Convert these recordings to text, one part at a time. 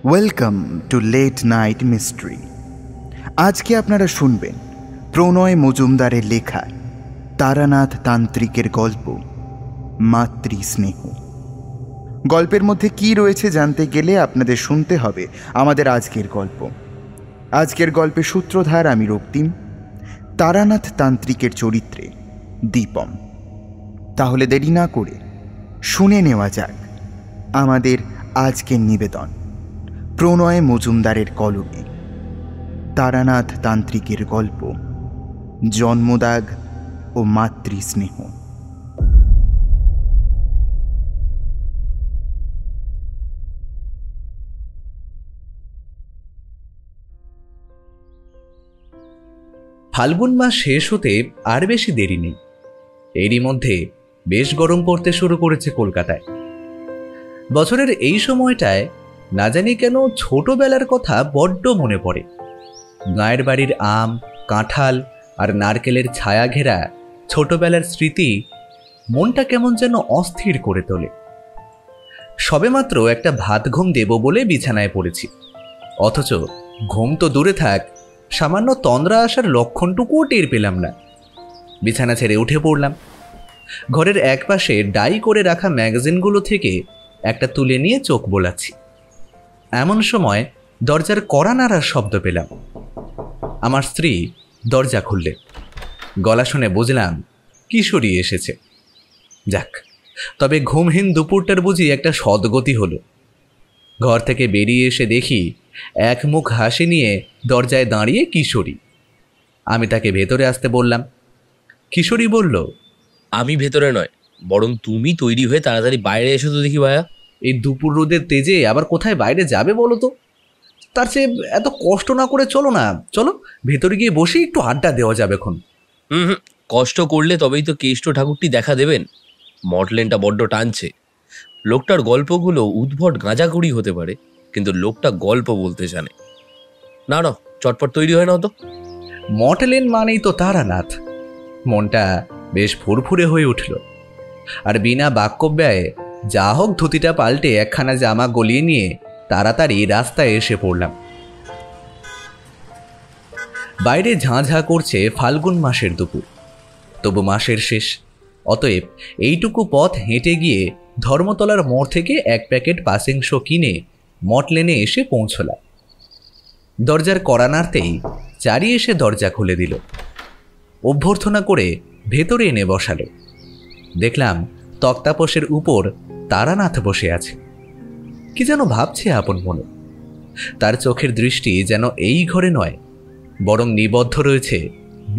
Welcome to late night mystery. আজকে আপনারা শুনবেন প্রণয় মজুমদারের লেখা তারানাথ তান্ত্রিকের গল্প মাতৃস্নেহ। গল্পের মধ্যে কি রয়েছে জানতে গেলে আপনাদের শুনতে হবে আমাদের আজকের গল্প। আজকের গল্পে সূত্রধার আমি রক্তিম, তারানাথ তান্ত্রিকের চরিত্রে দীপম। তাহলে দেরি না করে শুনে নেওয়া যাক আমাদের আজকের নিবেদন প্রণয় মজুমদারের কলমে তারানাথ তান্ত্রিকের গল্প জন্মদাগ ও মাতৃস্নেহ। ফাল্গুন মাস শেষ হতে আর বেশি দেরি নেই। এরই মধ্যে বেশ গরম পড়তে শুরু করেছে কলকাতায়। বছরের এই সময়টায় না জানি কেন ছোটবেলার কথা বড্ড মনে পড়ে। গায়ের বাড়ির আম, কাঁঠাল আর নারকেলের ছায়া ঘেরা ছোটবেলার স্মৃতি মনটা কেমন যেন অস্থির করে তোলে। সবেমাত্র একটা ভাত ঘুম দেব বলে বিছানায় পড়েছি, অথচ ঘুম তো দূরে থাক, সামান্য তন্দ্রা আসার লক্ষণটুকুও টের পেলাম না। বিছানা ছেড়ে উঠে পড়লাম। ঘরের একপাশে ডাই করে রাখা ম্যাগাজিনগুলো থেকে একটা তুলে নিয়ে চোখ বোলাচ্ছি। এমন সময় দরজার কড়া নাড়ার শব্দ পেলাম। আমার স্ত্রী দরজা খুললেন। গলা শুনে বুঝলাম কিশোরী এসেছে। যাক, তবে ঘুমহীন দুপুরটার বুঝি একটা সদ্গতি হলো। ঘর থেকে বেরিয়ে এসে দেখি এক মুখ হাসি নিয়ে দরজায় দাঁড়িয়ে কিশোরী। আমি তাকে ভেতরে আসতে বললাম। কিশোরী বলল, আমি ভেতরে নয়, বরং তুমি তৈরি হয়ে তাড়াতাড়ি বাইরে এসো তো দেখি ভাইয়া। এই দুপুর রোদের তেজে আবার কোথায় বাইরে যাবে বলো তো? তার চেয়ে এত কষ্ট না করে চলো না, চলো ভেতরে গিয়ে বসে একটু আড্ডা দেওয়া যাবে এখন। কষ্ট করলে তবেই তো কেষ্ট ঠাকুরটি দেখা দেবেন। মডলেনটা বড্ড টানছে। লোকটার গল্পগুলো উদ্ভট গাঁজাগুড়ি হতে পারে, কিন্তু লোকটা গল্প বলতে জানে। না না, চটপট তৈরি হয় না তো। মডলেন মানেই তো তারানাথ। মনটা বেশ ফুরফুরে হয়ে উঠল, আর বিনা বাক্যব্যয়ে যা হোক ধুতিটা পাল্টে একখানা জামা গলিয়ে নিয়ে তাড়াতাড়ি রাস্তায় এসে পড়লাম। বাইরে ঝাঁঝা করছে ফাল্গুন মাসের দুপুর, তবু মাসের শেষ। অতএব এইটুকু পথ হেঁটে গিয়ে ধর্মতলার মোড় থেকে এক প্যাকেট পাসিংশ কিনে মটলেনে এসে পৌঁছলাম। দরজার কড়া নাড়তেই চারি এসে দরজা খুলে দিল। অভ্যর্থনা করে ভেতরে এনে বসালো। দেখলাম তক্তাপোষের উপর তারানাথ বসে আছে। কি যেন ভাবছে আপন মনে। তার চোখের দৃষ্টি যেন এই ঘরে নয়, বরং নিবদ্ধ রয়েছে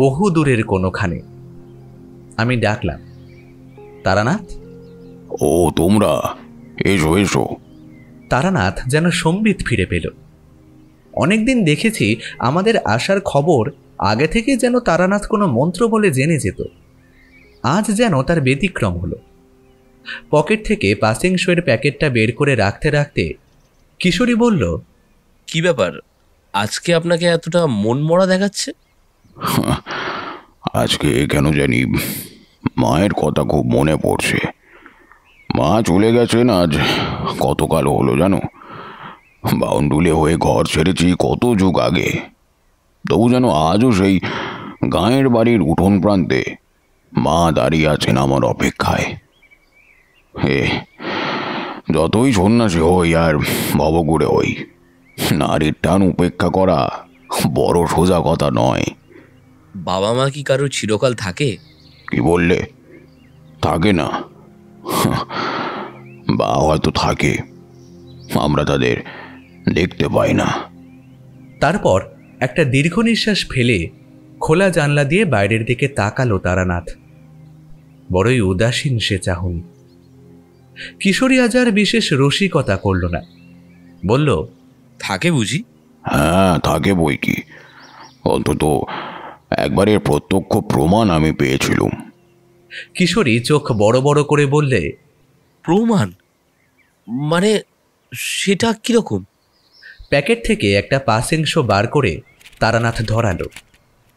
বহু দূরের কোনোখানে। আমি ডাকলাম, তারানাথ। ও তোমরা, এসো এসো। তারানাথ যেন সম্বিত ফিরে পেল। অনেকদিন দেখেছি আমাদের আসার খবর আগে থেকে যেন তারানাথ কোনো মন্ত্র বলে জেনে যেত। আজ যেন তার ব্যতিক্রম হলো। পকেট থেকে পাসিং শোয়ের প্যাকেটটা বের করে রাখতে রাখতে কিশোরী বলল, কি ব্যাপার, আজকে আপনাকে এতটা মনমরা দেখাচ্ছে? আজকে কেন জানি মায়ের কথা খুব মনে পড়ছে। মা চলে গেছেন আজ কতকাল হলো জানো। বাউন্ডুলে হয়ে ঘর ছেড়েছি কত যুগ আগে, তবু যেন আজও সেই গাঁয়ের বাড়ির উঠোন প্রান্তে মা দাঁড়িয়ে আছেন আমার অপেক্ষায়। হে, যতই সন্ন্যাসী হই আর ভবঘুরে হই, নারীর টান উপেক্ষা করা বড় সোজা কথা নয়। বাবা মা কি কারো চিরকাল থাকে? কি বললে? থাকে না? বা হয়তো থাকে, আমরা তাদের দেখতে পাই না। তারপর একটা দীর্ঘ নিঃশ্বাস ফেলে খোলা জানলা দিয়ে বাইরের দিকে তাকালো তারানাথ। বড়ই উদাসীন সে চাহনি। কিশোরী আজ আর বিশেষ রসিকতা করল না, বলল, থাকে বুঝি? হ্যাঁ থাকে বই কি, অন্তত একবারের প্রত্যক্ষ প্রমাণ আমি পেয়েছিলাম। কিশোরী চোখ বড় বড় করে বললে, প্রমাণ? মানে সেটা কিরকম? প্যাকেট থেকে একটা পাসিংশ বার করে তারানাথ ধরালো।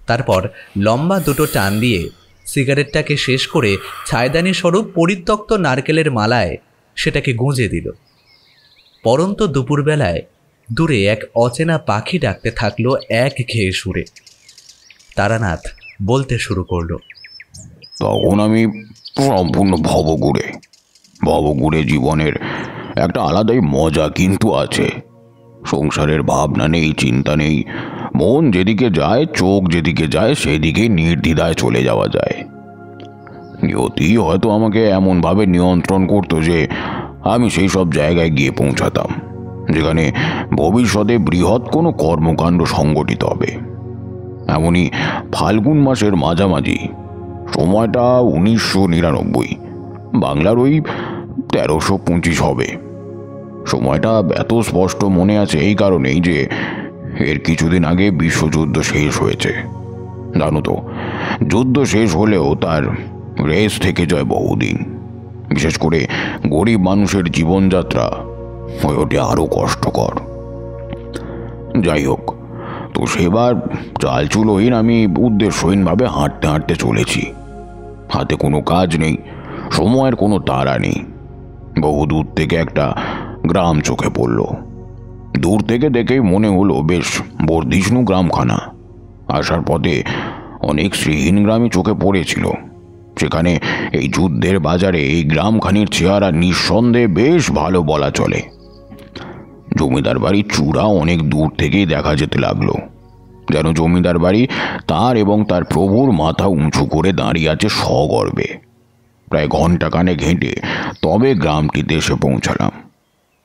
তারপর লম্বা দুটো টান দিয়ে সিগারেটটাকে শেষ করে ছায়দানি স্বরূপ পরিত্যক্ত নারকেলের মালায় সেটাকে গুঁজে দিল। পরন্ত দুপুরবেলায় দূরে এক অচেনা পাখি ডাকতে থাকলো এক ঘেয়ে সুরে। তারানাথ বলতে শুরু করলো, তখন আমি সম্পূর্ণ ভবঘুরে জীবনের একটা আলাদাই মজা কিন্তু আছে। সংসারের ভাবনা নেই, চিন্তা নেই, মন যেদিকে যায়, চোখ যেদিকে যায় সেদিকে নির্দ্বিধায় চলে যাওয়া যায়। নিয়তি হয়তো আমাকে এমনভাবে নিয়ন্ত্রণ করতো যে আমি সেই সব জায়গায় গিয়ে পৌঁছাতাম যেখানে ভবিষ্যতে বৃহৎ কোনো কর্মকাণ্ড সংগঠিত হবে। এমনই ফাল্গুন মাসের মাঝামাঝি, সময়টা 1999, বাংলার ওই 1325 হবে। সময়টা এত স্পষ্ট মনে আছে এই কারণেই যে এর কিছুদিন আগে বিশ্বযুদ্ধ শেষ হয়েছে। জানো তো, যুদ্ধ শেষ হলেও তার রেস থেকে যায় বহুদিন। বিশেষ করে গরিব মানুষের জীবনযাত্রা হয়ে ওঠে আরও কষ্টকর। যাই হোক, তো সেবার চালচুলোহীন আমি উদ্দেশ্যহীনভাবে হাঁটতে হাঁটতে চলেছি। হাতে কোনো কাজ নেই, সময়ের কোনো তাড়া নেই। বহু দূর থেকে একটা গ্রাম চোখে পড়ল। দূর থেকে দেখেই মনে হলো বেশ বর্ধিষ্ণু গ্রামখানা। আসার পথে অনেক শ্রীহীন গ্রামই চোখে পড়েছিল। সেখানে এই যুদ্ধের বাজারে এই গ্রামখানির চেহারা নিঃসন্দেহে বেশ ভালো বলা চলে। জমিদার বাড়ির চূড়া অনেক দূর থেকেই দেখা যেতে লাগলো, যেন জমিদার বাড়ি তার এবং তার প্রভুর মাথা উঁচু করে দাঁড়িয়ে আছে সগর্বে। প্রায় ঘণ্টাখানেক হেঁটে তবে গ্রামটিতে এসে পৌঁছালাম।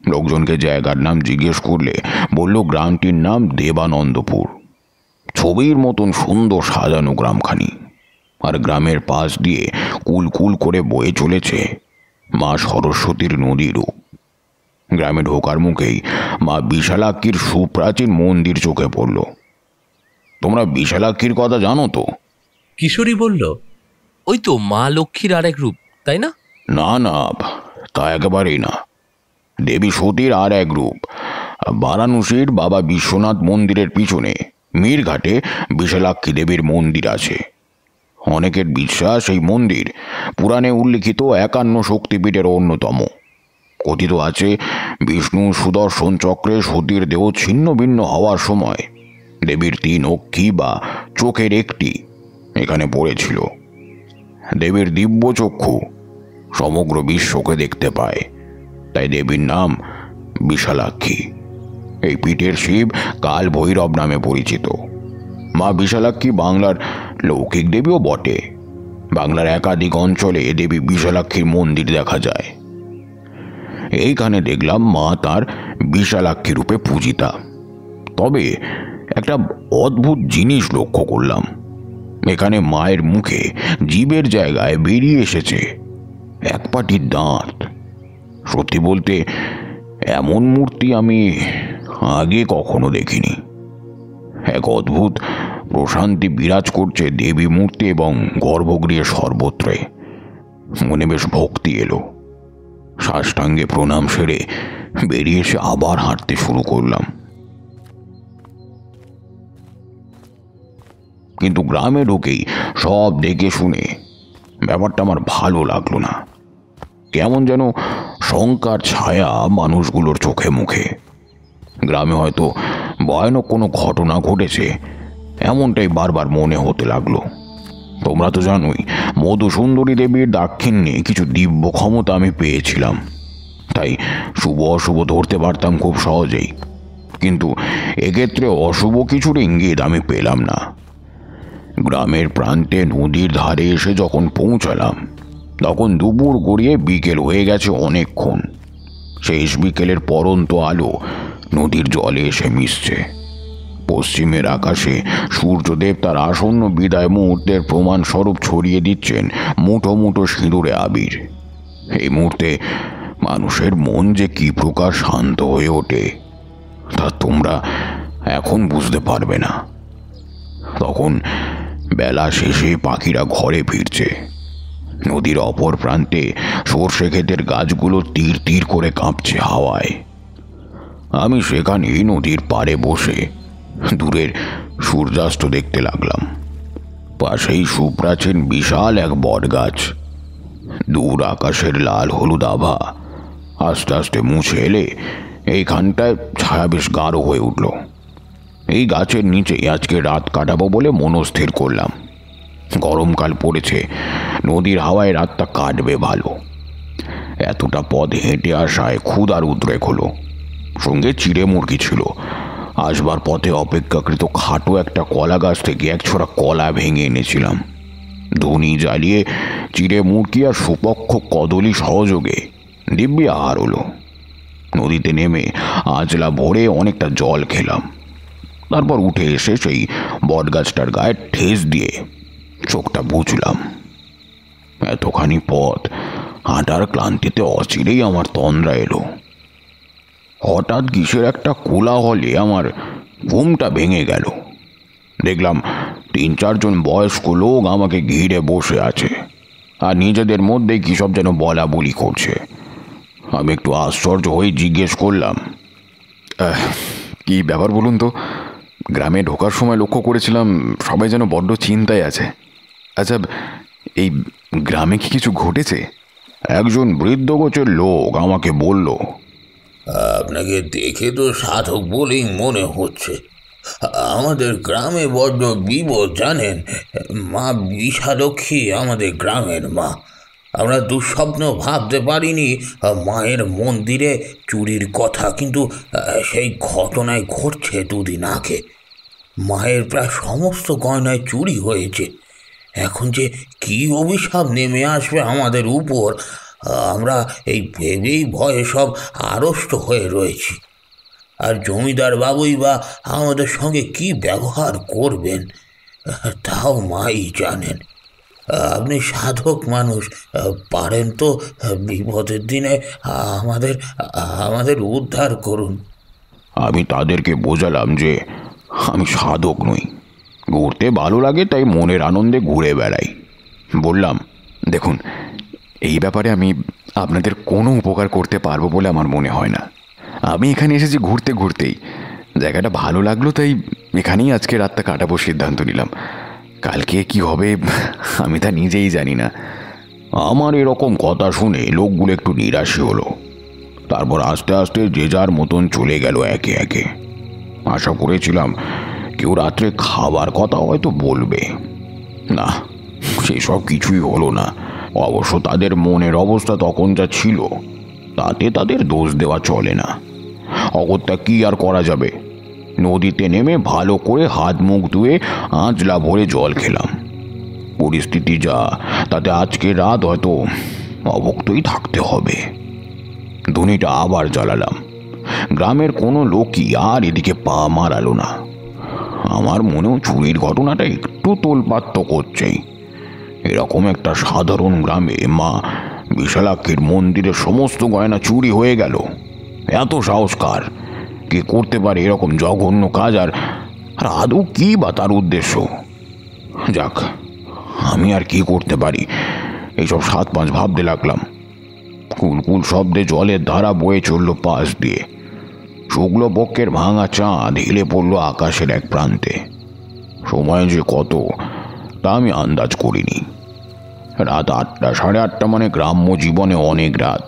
লোকজনকে জায়গার নাম জিজ্ঞেস করলে বলল গ্রামটির নাম দেবানন্দপুর। ছবির মতন সুন্দর সাজানো গ্রামখানি, আর গ্রামের পাশ দিয়ে কুলকুল করে বয়ে চলেছে মা সরস্বতীর নদী রূপ। গ্রামে ঢোকার মুখেই মা বিশালাক্ষীর সুপ্রাচীন মন্দির চোখে পড়ল। তোমরা বিশালাক্ষীর কথা জানো তো? কিশোরী বলল, ওই তো মা লক্ষ্মীর আরেক রূপ, তাই না? না না, তা একেবারেই না। দেবী সতীর আর এক রূপ। বারাণসীর বাবা বিশ্বনাথ মন্দিরের পিছনে মীরঘাটে বিশালাক্ষী দেবীর মন্দির আছে। অনেকের বিশ্বাস এই মন্দির পুরাণে উল্লিখিত 51 শক্তিপীঠের অন্যতম। কথিত আছে বিষ্ণু সুদর্শন চক্রে সতীর দেহ ছিন্ন ভিন্ন হওয়ার সময় দেবীর 3 অক্ষি বা চোখের একটি এখানে পড়েছিল। দেবীর দিব্য চক্ষু সমগ্র বিশ্বকে দেখতে পায়, তাই দেবীর নাম বিশালাক্ষী। এই পীঠের শিব কাল ভৈরব নামে পরিচিত। মা বিশালাক্ষী বাংলার লৌকিক দেবীও বটে। বাংলার একাধিক অঞ্চলে দেবী বিশালাক্ষীর মন্দির দেখা যায়। এইখানে দেখলাম মা তার বিশালাক্ষী রূপে পূজিতা। তবে একটা অদ্ভুত জিনিস লক্ষ্য করলাম। এখানে মায়ের মুখে জীবের জায়গায় বেরিয়ে এসেছে এক পাটি দাঁত। সত্যি বলতে এমন মূর্তি আমি আগে কখনো দেখিনি। এক অদ্ভুত প্রশান্তি বিরাজ করছে দেবী মূর্তি এবং গর্ভগৃহে সর্বত্রে। মনে বেশ ভক্তি এলো। সাষ্টাঙ্গে প্রণাম সেরে বেরিয়ে এসে আবার হাঁটতে শুরু করলাম। কিন্তু গ্রামে ঢুকেই সব দেখে শুনে ব্যাপারটা আমার ভালো লাগলো না। কেমন যেন শঙ্কার ছায়া মানুষগুলোর চোখে মুখে। গ্রামে হয়তো ভয়ানক কোনো ঘটনা ঘটেছে এমনটাই বারবার মনে হতে লাগলো। তোমরা তো জানোই মধুসুন্দরী দেবীর দাক্ষিণ্যে কিছু দিব্য ক্ষমতা আমি পেয়েছিলাম, তাই শুভ অশুভ ধরতে পারতাম খুব সহজেই। কিন্তু এক্ষেত্রে অশুভ কিছুর ইঙ্গিত আমি পেলাম না। গ্রামের প্রান্তে নদীর ধারে এসে যখন পৌঁছালাম তখন দুপুর গড়িয়ে বিকেল হয়ে গেছে অনেকক্ষণ। শেষ বিকেলের পরন্ত আলো নদীর জলে এসে মিশছে। পশ্চিমের আকাশে সূর্যদেব তার আসন্ন বিদায় মুহূর্তের প্রমাণস্বরূপ ছড়িয়ে দিচ্ছেন মুঠো মুঠো সিঁদুরে আবির। এই মুহূর্তে মানুষের মন যে কি প্রকার শান্ত হয়ে ওঠে তা তোমরা এখন বুঝতে পারবে না। তখন বেলা শেষে পাখিরা ঘরে ফিরছে। নদীর অপর প্রান্তে সর্ষে ক্ষেতের গাছগুলো তীর তীর করে কাঁপছে হাওয়ায়। আমি সেখানেই নদীর পাড়ে বসে দূরের সূর্যাস্ত দেখতে লাগলাম। পাশেই সুপ্রাচীন বিশাল এক বট গাছ। দূর আকাশের লাল হলুদ আভা আস্তে আস্তে মুছে এলে এইখানটায় ছায়া বেশ গাঢ় হয়ে উঠল। এই গাছের নিচেই আজকে রাত কাটাবো বলে মনস্থির করলাম। গরমকাল পড়েছে, নদীর হাওয়ায় রাতটা কাটবে ভালো। এতটা পথ হেঁটে আসায় ক্ষুধার উদ্রেক হলো। সঙ্গে চিড়ে মুরগি ছিল। আসবার পথে অপেক্ষাকৃত খাটো একটা কলা গাছ থেকে এক ছোড়া কলা ভেঙে এনেছিলাম। ধুনি জ্বালিয়ে চিড়ে মুরগি আর সুপক্ষ কদলি সহযোগে দিব্যি আহার হলো। নদীতে নেমে আজলা ভরে অনেকটা জল খেলাম। তারপর উঠে এসে সেই বটগাছটার গায়ে ঠেস দিয়ে চোখটা বুঝলাম। এতখানি পথ হাঁটার ক্লান্তিতে অচিরেই আমার তন্দ্রা এলো। হঠাৎ কিসের একটা কোলাহলে আমার ঘুমটা ভেঙে গেল। দেখলাম 3-4 জন বয়স্ক লোক আমাকে ঘিরে বসে আছে আর নিজেদের মধ্যে কী সব যেন বলা বলি করছে। আমি একটু আশ্চর্য হয়ে জিজ্ঞেস করলাম, কি ব্যাপার বলুন তো? গ্রামে ঢোকার সময় লক্ষ্য করেছিলাম সবাই যেন বড্ড চিন্তায় আছে। আচ্ছা, এই গ্রামে কি কিছু ঘটেছে? একজন বৃদ্ধ গোছের লোক আমাকে বলল, আপনাকে দেখে তো সাধক বলেই মনে হচ্ছে। আমাদের গ্রামে বড্ড বিপদ জানেন। মা বিষালক্ষ্মী আমাদের গ্রামের মা। আমরা দুঃস্বপ্ন ভাবতে পারিনি মায়ের মন্দিরে চুরির কথা, কিন্তু সেই ঘটনায় ঘটছে 2 দিন আগে। মায়ের প্রায় সমস্ত গয়নায় চুরি হয়েছে। এখন যে কি অভিশাপ নেমে আসবে আমাদের উপর, আমরা এই ভেবেই ভয়ে সব আড়ষ্ট হয়ে রয়েছি। আর জমিদার বাবুই বা আমাদের সঙ্গে কি ব্যবহার করবেন তাও মাই জানেন। আপনি সাধক মানুষ, পারেন তো বিপদের দিনে আমাদের আমাদের উদ্ধার করুন। আমি তাদেরকে বোঝালাম যে আমি সাধক নই, ঘুরতে ভালো লাগে তাই মনের আনন্দে ঘুরে বেড়াই। বললাম, দেখুন, এই ব্যাপারে আমি আপনাদের কোনো উপকার করতে পারবো বলে আমার মনে হয় না। আমি এখানে এসেছি ঘুরতে ঘুরতেই। জায়গাটা ভালো লাগলো তাই এখানেই আজকে রাতটা কাটাবো সিদ্ধান্ত নিলাম। কালকে কি হবে আমি তা নিজেই জানি না। আমার এরকম কথা শুনে লোকগুলো একটু নিরাশই হলো। তারপর আস্তে আস্তে যে যার মতন চলে গেল একে একে। আশা করেছিলাম কেউ রাত্রে খাবার কথা হয়তো বলবে, না, সেসব কিছুই হলো না। অবশ্য তাদের মনের অবস্থা তখন যা ছিল তাতে তাদের দোষ দেওয়া চলে না। অগত্যা কি আর করা যাবে। নদীতে নেমে ভালো করে হাত মুখ ধুয়ে আঁচলা ভরে জল খেলাম। পরিস্থিতি যা, তাতে আজকে রাত হয়তো অভুক্তই থাকতে হবে। ধুনিটা আবার জ্বালালাম। গ্রামের কোনো লোকই আর এদিকে পা মারালো না। আমার মনেও চুরির ঘটনাটা একটু তোলপাড় তো করছেই। এরকম একটা সাধারণ গ্রামে মা বিশালাক্ষীর মন্দিরের সমস্ত গয়না চুরি হয়ে গেল। এত সাহস কার? কে করতে পারে এরকম জঘন্য কাজ? আর আদৌ কি বা তার উদ্দেশ্য? যাক, আমি আর কি করতে পারি, এইসব 7-5 ভাবতে লাগলাম। কুলকুল শব্দে জলের ধারা বয়ে চলল পাশ দিয়ে। শুক্লপক্ষের ভাঙা চাঁদ হেলে পড়ল আকাশের এক প্রান্তে। সময় যে কত তা আমি আন্দাজ করিনি। রাত 8টা, 8:30 মানে গ্রাম্য জীবনে অনেক রাত।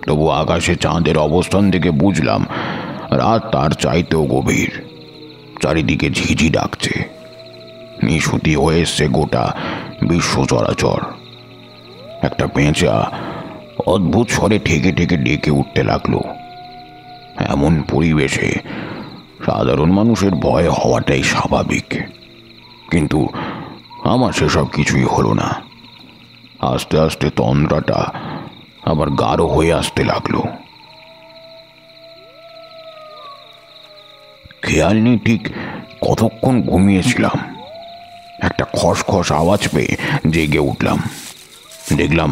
তবু আকাশে চাঁদের অবস্থান থেকে বুঝলাম রাত তার চাইতেও গভীর। চারিদিকে ঝিঝি ডাকছে। নিশুতি হয়ে এসছে গোটা বিশ্ব চরাচর। একটা পেঁচা অদ্ভুত স্বরে ঠেকে ঠেকে ডেকে উঠতে লাগলো। এমন পরিবেশে সাধারণ মানুষের ভয় হওয়াটাই স্বাভাবিক, কিন্তু আমার সেসব কিছুই হলো না। আস্তে আস্তে তন্দ্রাটা আবার গাঢ় হয়ে আসতে লাগলো। খেয়াল নেই ঠিক কতক্ষণ ঘুমিয়েছিলাম। একটা খসখস আওয়াজ পেয়ে জেগে উঠলাম। দেখলাম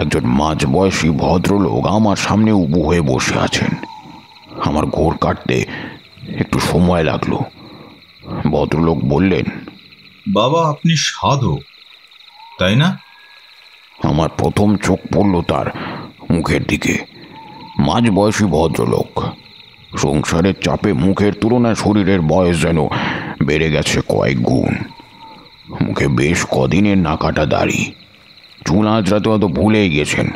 একজন মাঝবয়সী ভদ্রলোক আমার সামনে উবু হয়ে বসে আছেন। আমার ঘোর কাটতে একটু সময় লাগলো। ভদ্রলোক বললেন, বাবা, আপনি সাধক, তাই না? আমার প্রথম চোখ পড়ল তার মুখের দিকে। মাঝবয়সী ভদ্রলোক। সংসারের চাপে মুখের তুলনায় শরীরের বয়স যেন বেড়ে গেছে কয়েক গুণ। মুখে বেশ কদিনের নাকাটা দাড়ি। চুল আঁচড়াতে হয়তো ভুলেই গেছেন।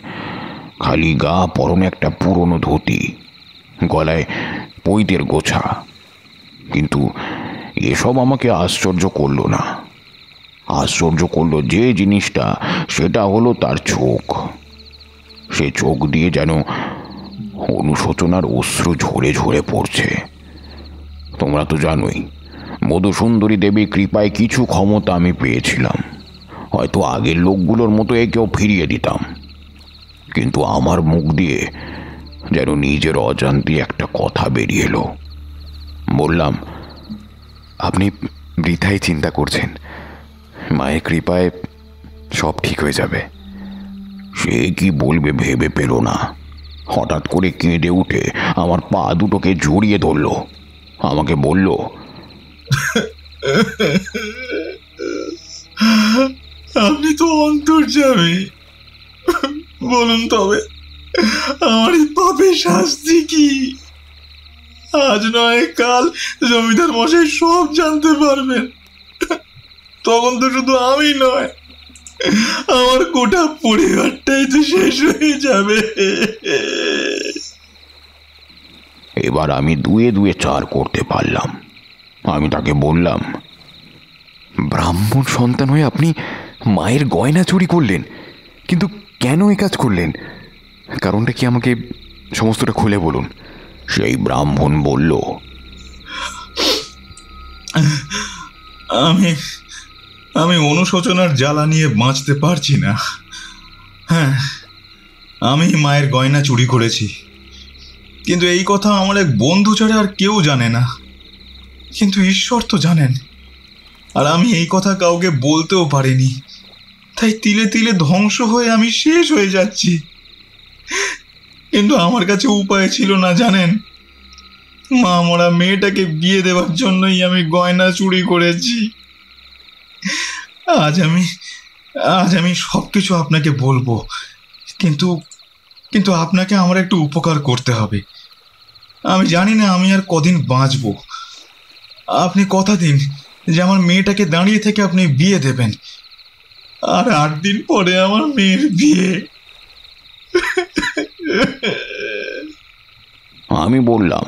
খালি গা, পরনে একটা পুরনো ধুতি। গলায় পৈতের গোছা। কিন্তু এসব আমাকে আশ্চর্য করলো না। আশ্চর্য করলো যে জিনিসটা, সেটা হলো তার চোখ। সে চোখ দিয়ে যেন অনুশোচনার অশ্রু ঝরে ঝরে পড়ছে। তোমরা তো জানোই, মধুসুন্দরী দেবীর কৃপায় কিছু ক্ষমতা আমি পেয়েছিলাম। হয়তো আগের লোকগুলোর মতো একেও ফিরিয়ে দিতাম, কিন্তু আমার মুখ দিয়ে যেন নিজের অজান্তে একটা কথা বেরিয়ে এলো। বললাম, আপনি বৃথাই চিন্তা করছেন, মায়ের কৃপায় সব ঠিক হয়ে যাবে। সে কি বলবে ভেবে পেল না। হঠাৎ করে কেঁদে উঠে আমার পা দুটোকে জড়িয়ে ধরল। আমাকে বলল, আপনি তো অন্তর্যামী, বলুন তবে আমার এই পাপের শাস্তি কি? আজ নয় কাল জমিদার মশাই সব জানতে পারবেন। তখন তো শুধু আমি নয়, আমার গোটা পরিবারটাই তো শেষ হয়ে যাবে। এবার আমি দুয়ে দুয়ে 4 করতে পারলাম। আমি তাকে বললাম, ব্রাহ্মণ সন্তান হয়ে আপনি মায়ের গয়না চুরি করলেন, কিন্তু কেন এই কাজ করলেন? কারণটা কি আমাকে সমস্তটা খুলে বলুন। সেই ব্রাহ্মণ বলল, আমি অনুশোচনার জ্বালা নিয়ে বাঁচতে পারছি না। হ্যাঁ, আমি মায়ের গয়না চুরি করেছি, কিন্তু এই কথা আমার এক বন্ধু ছাড়া আর কেউ জানে না। কিন্তু ঈশ্বর তো জানেন, আর আমি এই কথা কাউকে বলতেও পারিনি। তাই তিলে তিলে ধ্বংস হয়ে আমি শেষ হয়ে যাচ্ছি। কিন্তু আমার কাছে উপায় ছিল না, জানেন। মা মরা মেয়েটাকে বিয়ে দেওয়ার জন্যই আমি গয়না চুরি করেছি। আজ আমি সব কিছু আপনাকে বলবো, কিন্তু আপনাকে আমার একটু উপকার করতে হবে। আমি জানি না আমি আর কদিন বাঁচবো। আপনি কথা দিন যে আমার মেয়েটাকে দাঁড়িয়ে থেকে আপনি বিয়ে দেবেন, আর 8 দিন পরে আমার মেয়ের বিয়ে। আমি বললাম,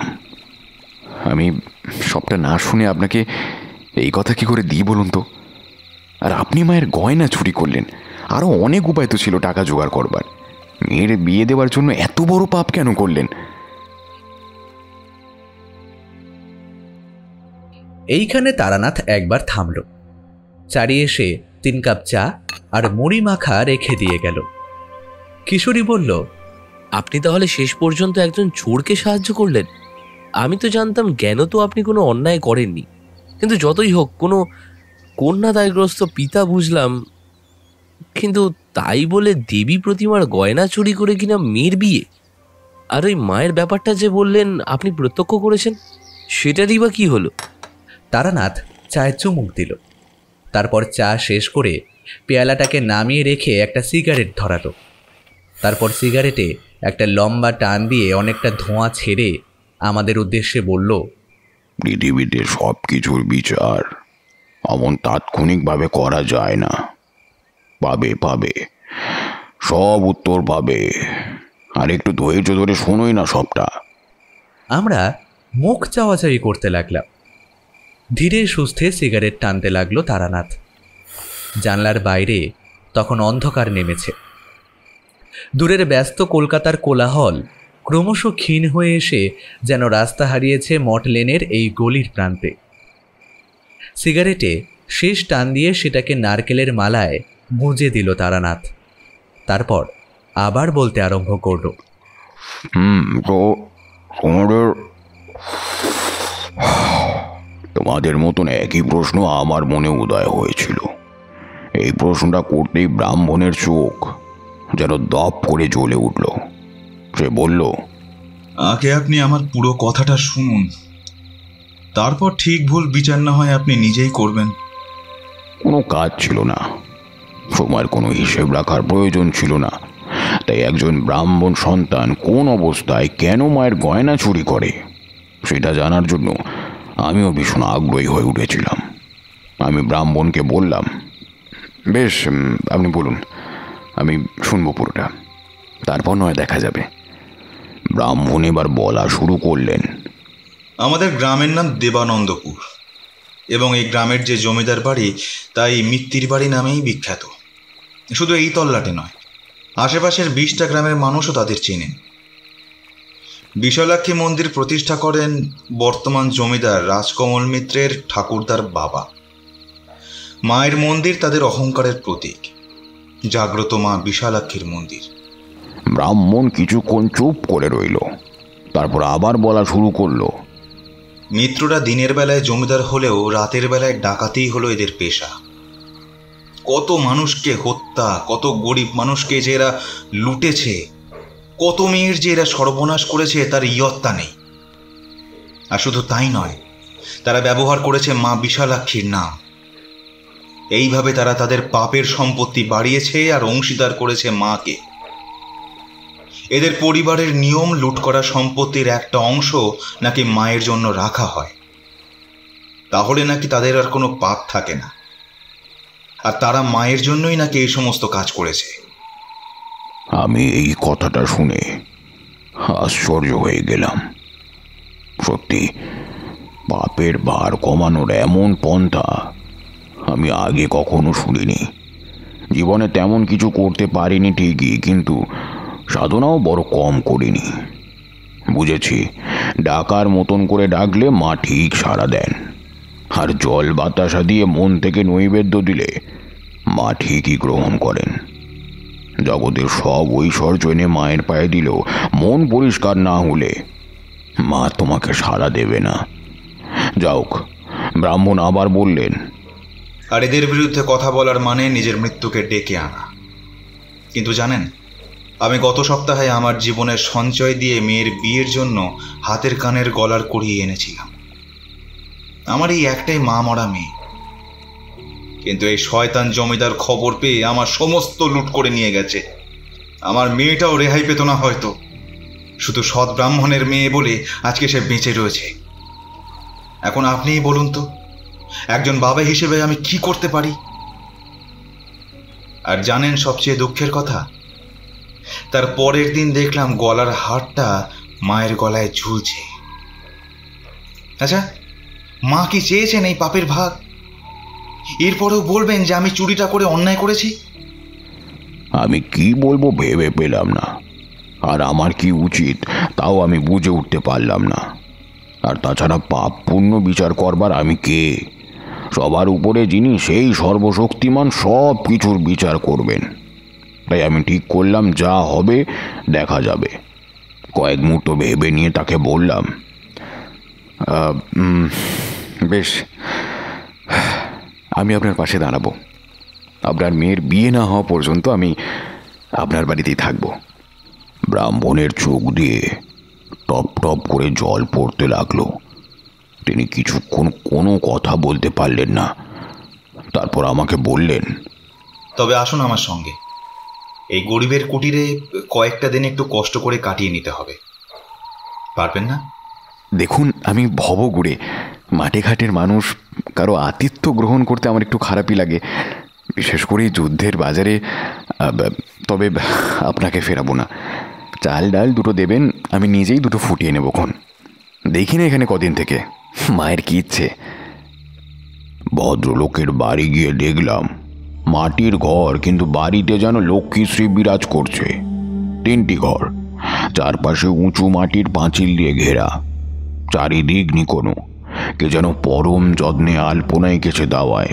আমি সবটা না শুনে আপনাকে এই কথা কি করে দিই বলুন তো? আর আপনি মায়ের গয়না চুরি করলেন, আরও অনেক উপায় তো ছিল টাকা জোগাড় করবার। মেয়ের বিয়ে দেওয়ার জন্য এত বড় পাপ কেন করলেন? এইখানে তারানাথ একবার থামল। চারি এসে 3 কাপ চা আর মুড়ি মাখা রেখে দিয়ে গেল। কিশোরী বলল, আপনি তাহলে শেষ পর্যন্ত একজন চোরকে সাহায্য করলেন? আমি তো জানতাম জ্ঞান তো আপনি কোনো অন্যায় করেননি, কিন্তু যতই হোক কোনো কন্যাদায়গ্রস্ত পিতা বুঝলাম। কিন্তু তাই বলে দেবী প্রতিমার গয়না চুরি করে কিনা মেয়ের বিয়ে? আর ওই মায়ের ব্যাপারটা যে বললেন আপনি প্রত্যক্ষ করেছেন, সেটারই বা কি হলো? তারানাথ চায়ে চুমুক দিল। তারপর চা শেষ করে পেয়ালাটাকে নামিয়ে রেখে একটা সিগারেট ধরালো। তারপর সিগারেটে একটা লম্বা টান দিয়ে অনেকটা ধোঁয়া ছেড়ে আমাদের উদ্দেশ্যে বলল, পৃথিবীতে সব কিছুর বিচার অমন তাৎক্ষণিকভাবে করা যায় না। পাবে, সব উত্তর পাবে। আর একটু ধৈর্য ধরে শোনোই না সবটা। আমরা মুখ চাওয়াচাওয়ি করতে লাগলাম। ধীরে সুস্থে সিগারেট টানতে লাগলো তারানাথ। জানলার বাইরে তখন অন্ধকার নেমেছে। দূরের ব্যস্ত কলকাতার কোলাহল ক্রমশ ক্ষীণ হয়ে এসে যেন রাস্তা হারিয়েছে মঠলেনের এই গলির প্রান্তে। সিগারেটে শেষ টান দিয়ে সেটাকে নারকেলের মালায় গুঁজে দিল তারানাথ। তারপর আবার বলতে আরম্ভ করল, তো তোমাদের মতন একই প্রশ্ন আমার মনে উদয় হয়েছিল। এই প্রশ্নটা করতেই ব্রাহ্মণের চোখ যেন দপ করে জ্বলে উঠল। সে বলল, আগে আপনি আমার পুরো কথাটা শুনুন, তারপর ঠিক ভুল বিচার না হয় আপনি নিজেই করবেন। কোনো কাজ ছিল না, সময়ের কোনো হিসেব রাখার প্রয়োজন ছিল না। তাই একজন ব্রাহ্মণ সন্তান কোন অবস্থায় কেন মায়ের গয়না চুরি করে সেটা জানার জন্য আমিও ভীষণ আগ্রহী হয়ে উঠেছিলাম। আমি ব্রাহ্মণকে বললাম, বেশ, আপনি বলুন, আমি শুনবো পুরোটা, তারপর নয় দেখা যাবে। ব্রাহ্মণ এবার বলা শুরু করলেন। আমাদের গ্রামের নাম দেবানন্দপুর, এবং এই গ্রামের যে জমিদার বাড়ি তাই মিত্তির বাড়ি নামেই বিখ্যাত। শুধু এই তল্লাটে নয়, আশেপাশের 20টা গ্রামের মানুষও তাদের চেনেন। বিশালাক্ষী মন্দির প্রতিষ্ঠা করেন বর্তমান জমিদার রাজকমল মিত্রের ঠাকুরদার বাবা। মায়ের মন্দির তাদের অহংকারের প্রতীক, জাগ্রত মা বিশালাক্ষীর মন্দির। ব্রাহ্মণ কিছুক্ষণ চুপ করে রইল, তারপর আবার বলা শুরু করলো। মিত্ররা দিনের বেলায় জমিদার হলেও রাতের বেলায় ডাকাতেই হলো এদের পেশা। কত মানুষকে হত্যা, কত গরিব মানুষকে যে এরা লুটেছে, কত মেয়ের যে এরা সর্বনাশ করেছে তার ইয়ত্তা নেই। আর শুধু তাই নয়, তারা ব্যবহার করেছে মা বিশালাক্ষীর নাম। এইভাবে তারা তাদের পাপের সম্পত্তি বাড়িয়েছে আর অংশীদার করেছে মাকে। এদের পরিবারের নিয়ম লুট করা সম্পত্তির একটা অংশ নাকি মায়ের জন্য রাখা হয়, তাহলে নাকি তাদের আর কোনো পাপ থাকে না। আর তারা মায়ের জন্যই নাকি এই সমস্ত কাজ করেছে। আমি এই কথাটা শুনে আশ্চর্য হয়ে গেলাম। সত্যি, পাপের ভার কমানোর এমন পন্থা আমি আগে কখনো শুনিনি। জীবনে তেমন কিছু করতে পারিনি ঠিকই, কিন্তু সাধনাও বড় কম করিনি। বুঝেছি, ডাকার মতন করে ডাকলে মা ঠিক সাড়া দেন, আর জল বাতাসা দিয়ে মন থেকে নৈবেদ্য দিলে মা ঠিকই গ্রহণ করেন। জগতের সব ঐশ্বর্য এনে মায়ের পায়ে দিলেও মন পরিষ্কার না হলে মা তোমাকে সাড়া দেবে না। যাওক, ব্রাহ্মণ আবার বললেন। আর এদের বিরুদ্ধে কথা বলার মানে নিজের মৃত্যুকে ডেকে আনা। কিন্তু জানেন, আমি গত সপ্তাহে আমার জীবনের সঞ্চয় দিয়ে মেয়ের বিয়ের জন্য হাতের কানের গলার করিয়ে এনেছিলাম। আমার এই একটাই মা মরা মেয়ে, কিন্তু এই শয়তান জমিদার খবর পেয়ে আমার সমস্ত লুট করে নিয়ে গেছে। আমার মেয়েটাও রেহাই পেত না হয়তো, শুধু সৎ ব্রাহ্মণের মেয়ে বলে আজকে সে বেঁচে রয়েছে। এখন আপনিই বলুন তো, একজন বাবা হিসেবে আমি কি করতে পারি? আর জানেন সবচেয়ে দুঃখের কথা, তার পরের দিন দেখলাম গলার হারটা মায়ের গলায় ঝুলছে। আচ্ছা, মা কি চেয়েছেন এই পাপের ভাগ? এরপরেও বলবেন যে আমি চুরিটা করে অন্যায় করেছি? আমি কি বলবো ভেবে পেলাম না, আর আমার কি উচিত তাও আমি বুঝে উঠতে পারলাম না। আর তাছাড়া পাপ পুণ্য বিচার করবার আমি কে? সবার উপরে যিনি, সেই সর্বশক্তিমান, সব কিছুর বিচার করবেন। তাই আমি ঠিক করলাম, যা হবে দেখা যাবে। কয়েক মুহূর্ত ভেবে নিয়ে তাকে বললাম, বেশ, আমি আপনার পাশে দাঁড়াবো। আপনার মেয়ের বিয়ে না হওয়া পর্যন্ত আমি আপনার বাড়িতেই থাকবো। ব্রাহ্মণের চোখ দিয়ে টপ টপ করে জল পড়তে লাগলো। তিনি কিছুক্ষণ কোনো কথা বলতে পারলেন না। তারপর আমাকে বললেন, তবে আসুন আমার সঙ্গে। এই গরিবের কুটিরে কয়েকটা দিন একটু কষ্ট করে কাটিয়ে নিতে হবে, পারবেন না? দেখুন, আমি ভবঘুরে মাঠে ঘাটের মানুষ, কারো আতিথ্য গ্রহণ করতে আমার একটু খারাপই লাগে, বিশেষ করে যুদ্ধের বাজারে। তবে আপনাকে ফেরাবো না। চাল ডাল দুটো দেবেন, আমি নিজেই দুটো ফুটিয়ে নেবক্ষণ। দেখি না এখানে কদিন থেকে মায়ের কি ইচ্ছে। ভদ্রলোকের বাড়ি গিয়ে দেখলাম মাটির ঘর, কিন্তু বাড়িতে যেন লক্ষ্মীশ্রী বিরাজ করছে। 3টি ঘর, চারপাশে উঁচু মাটির পাঁচিল দিয়ে ঘেরা, চারিদিক নিকোনো। কে যেন পরম যত্নে আলপনা এঁকেছে দাওয়ায়।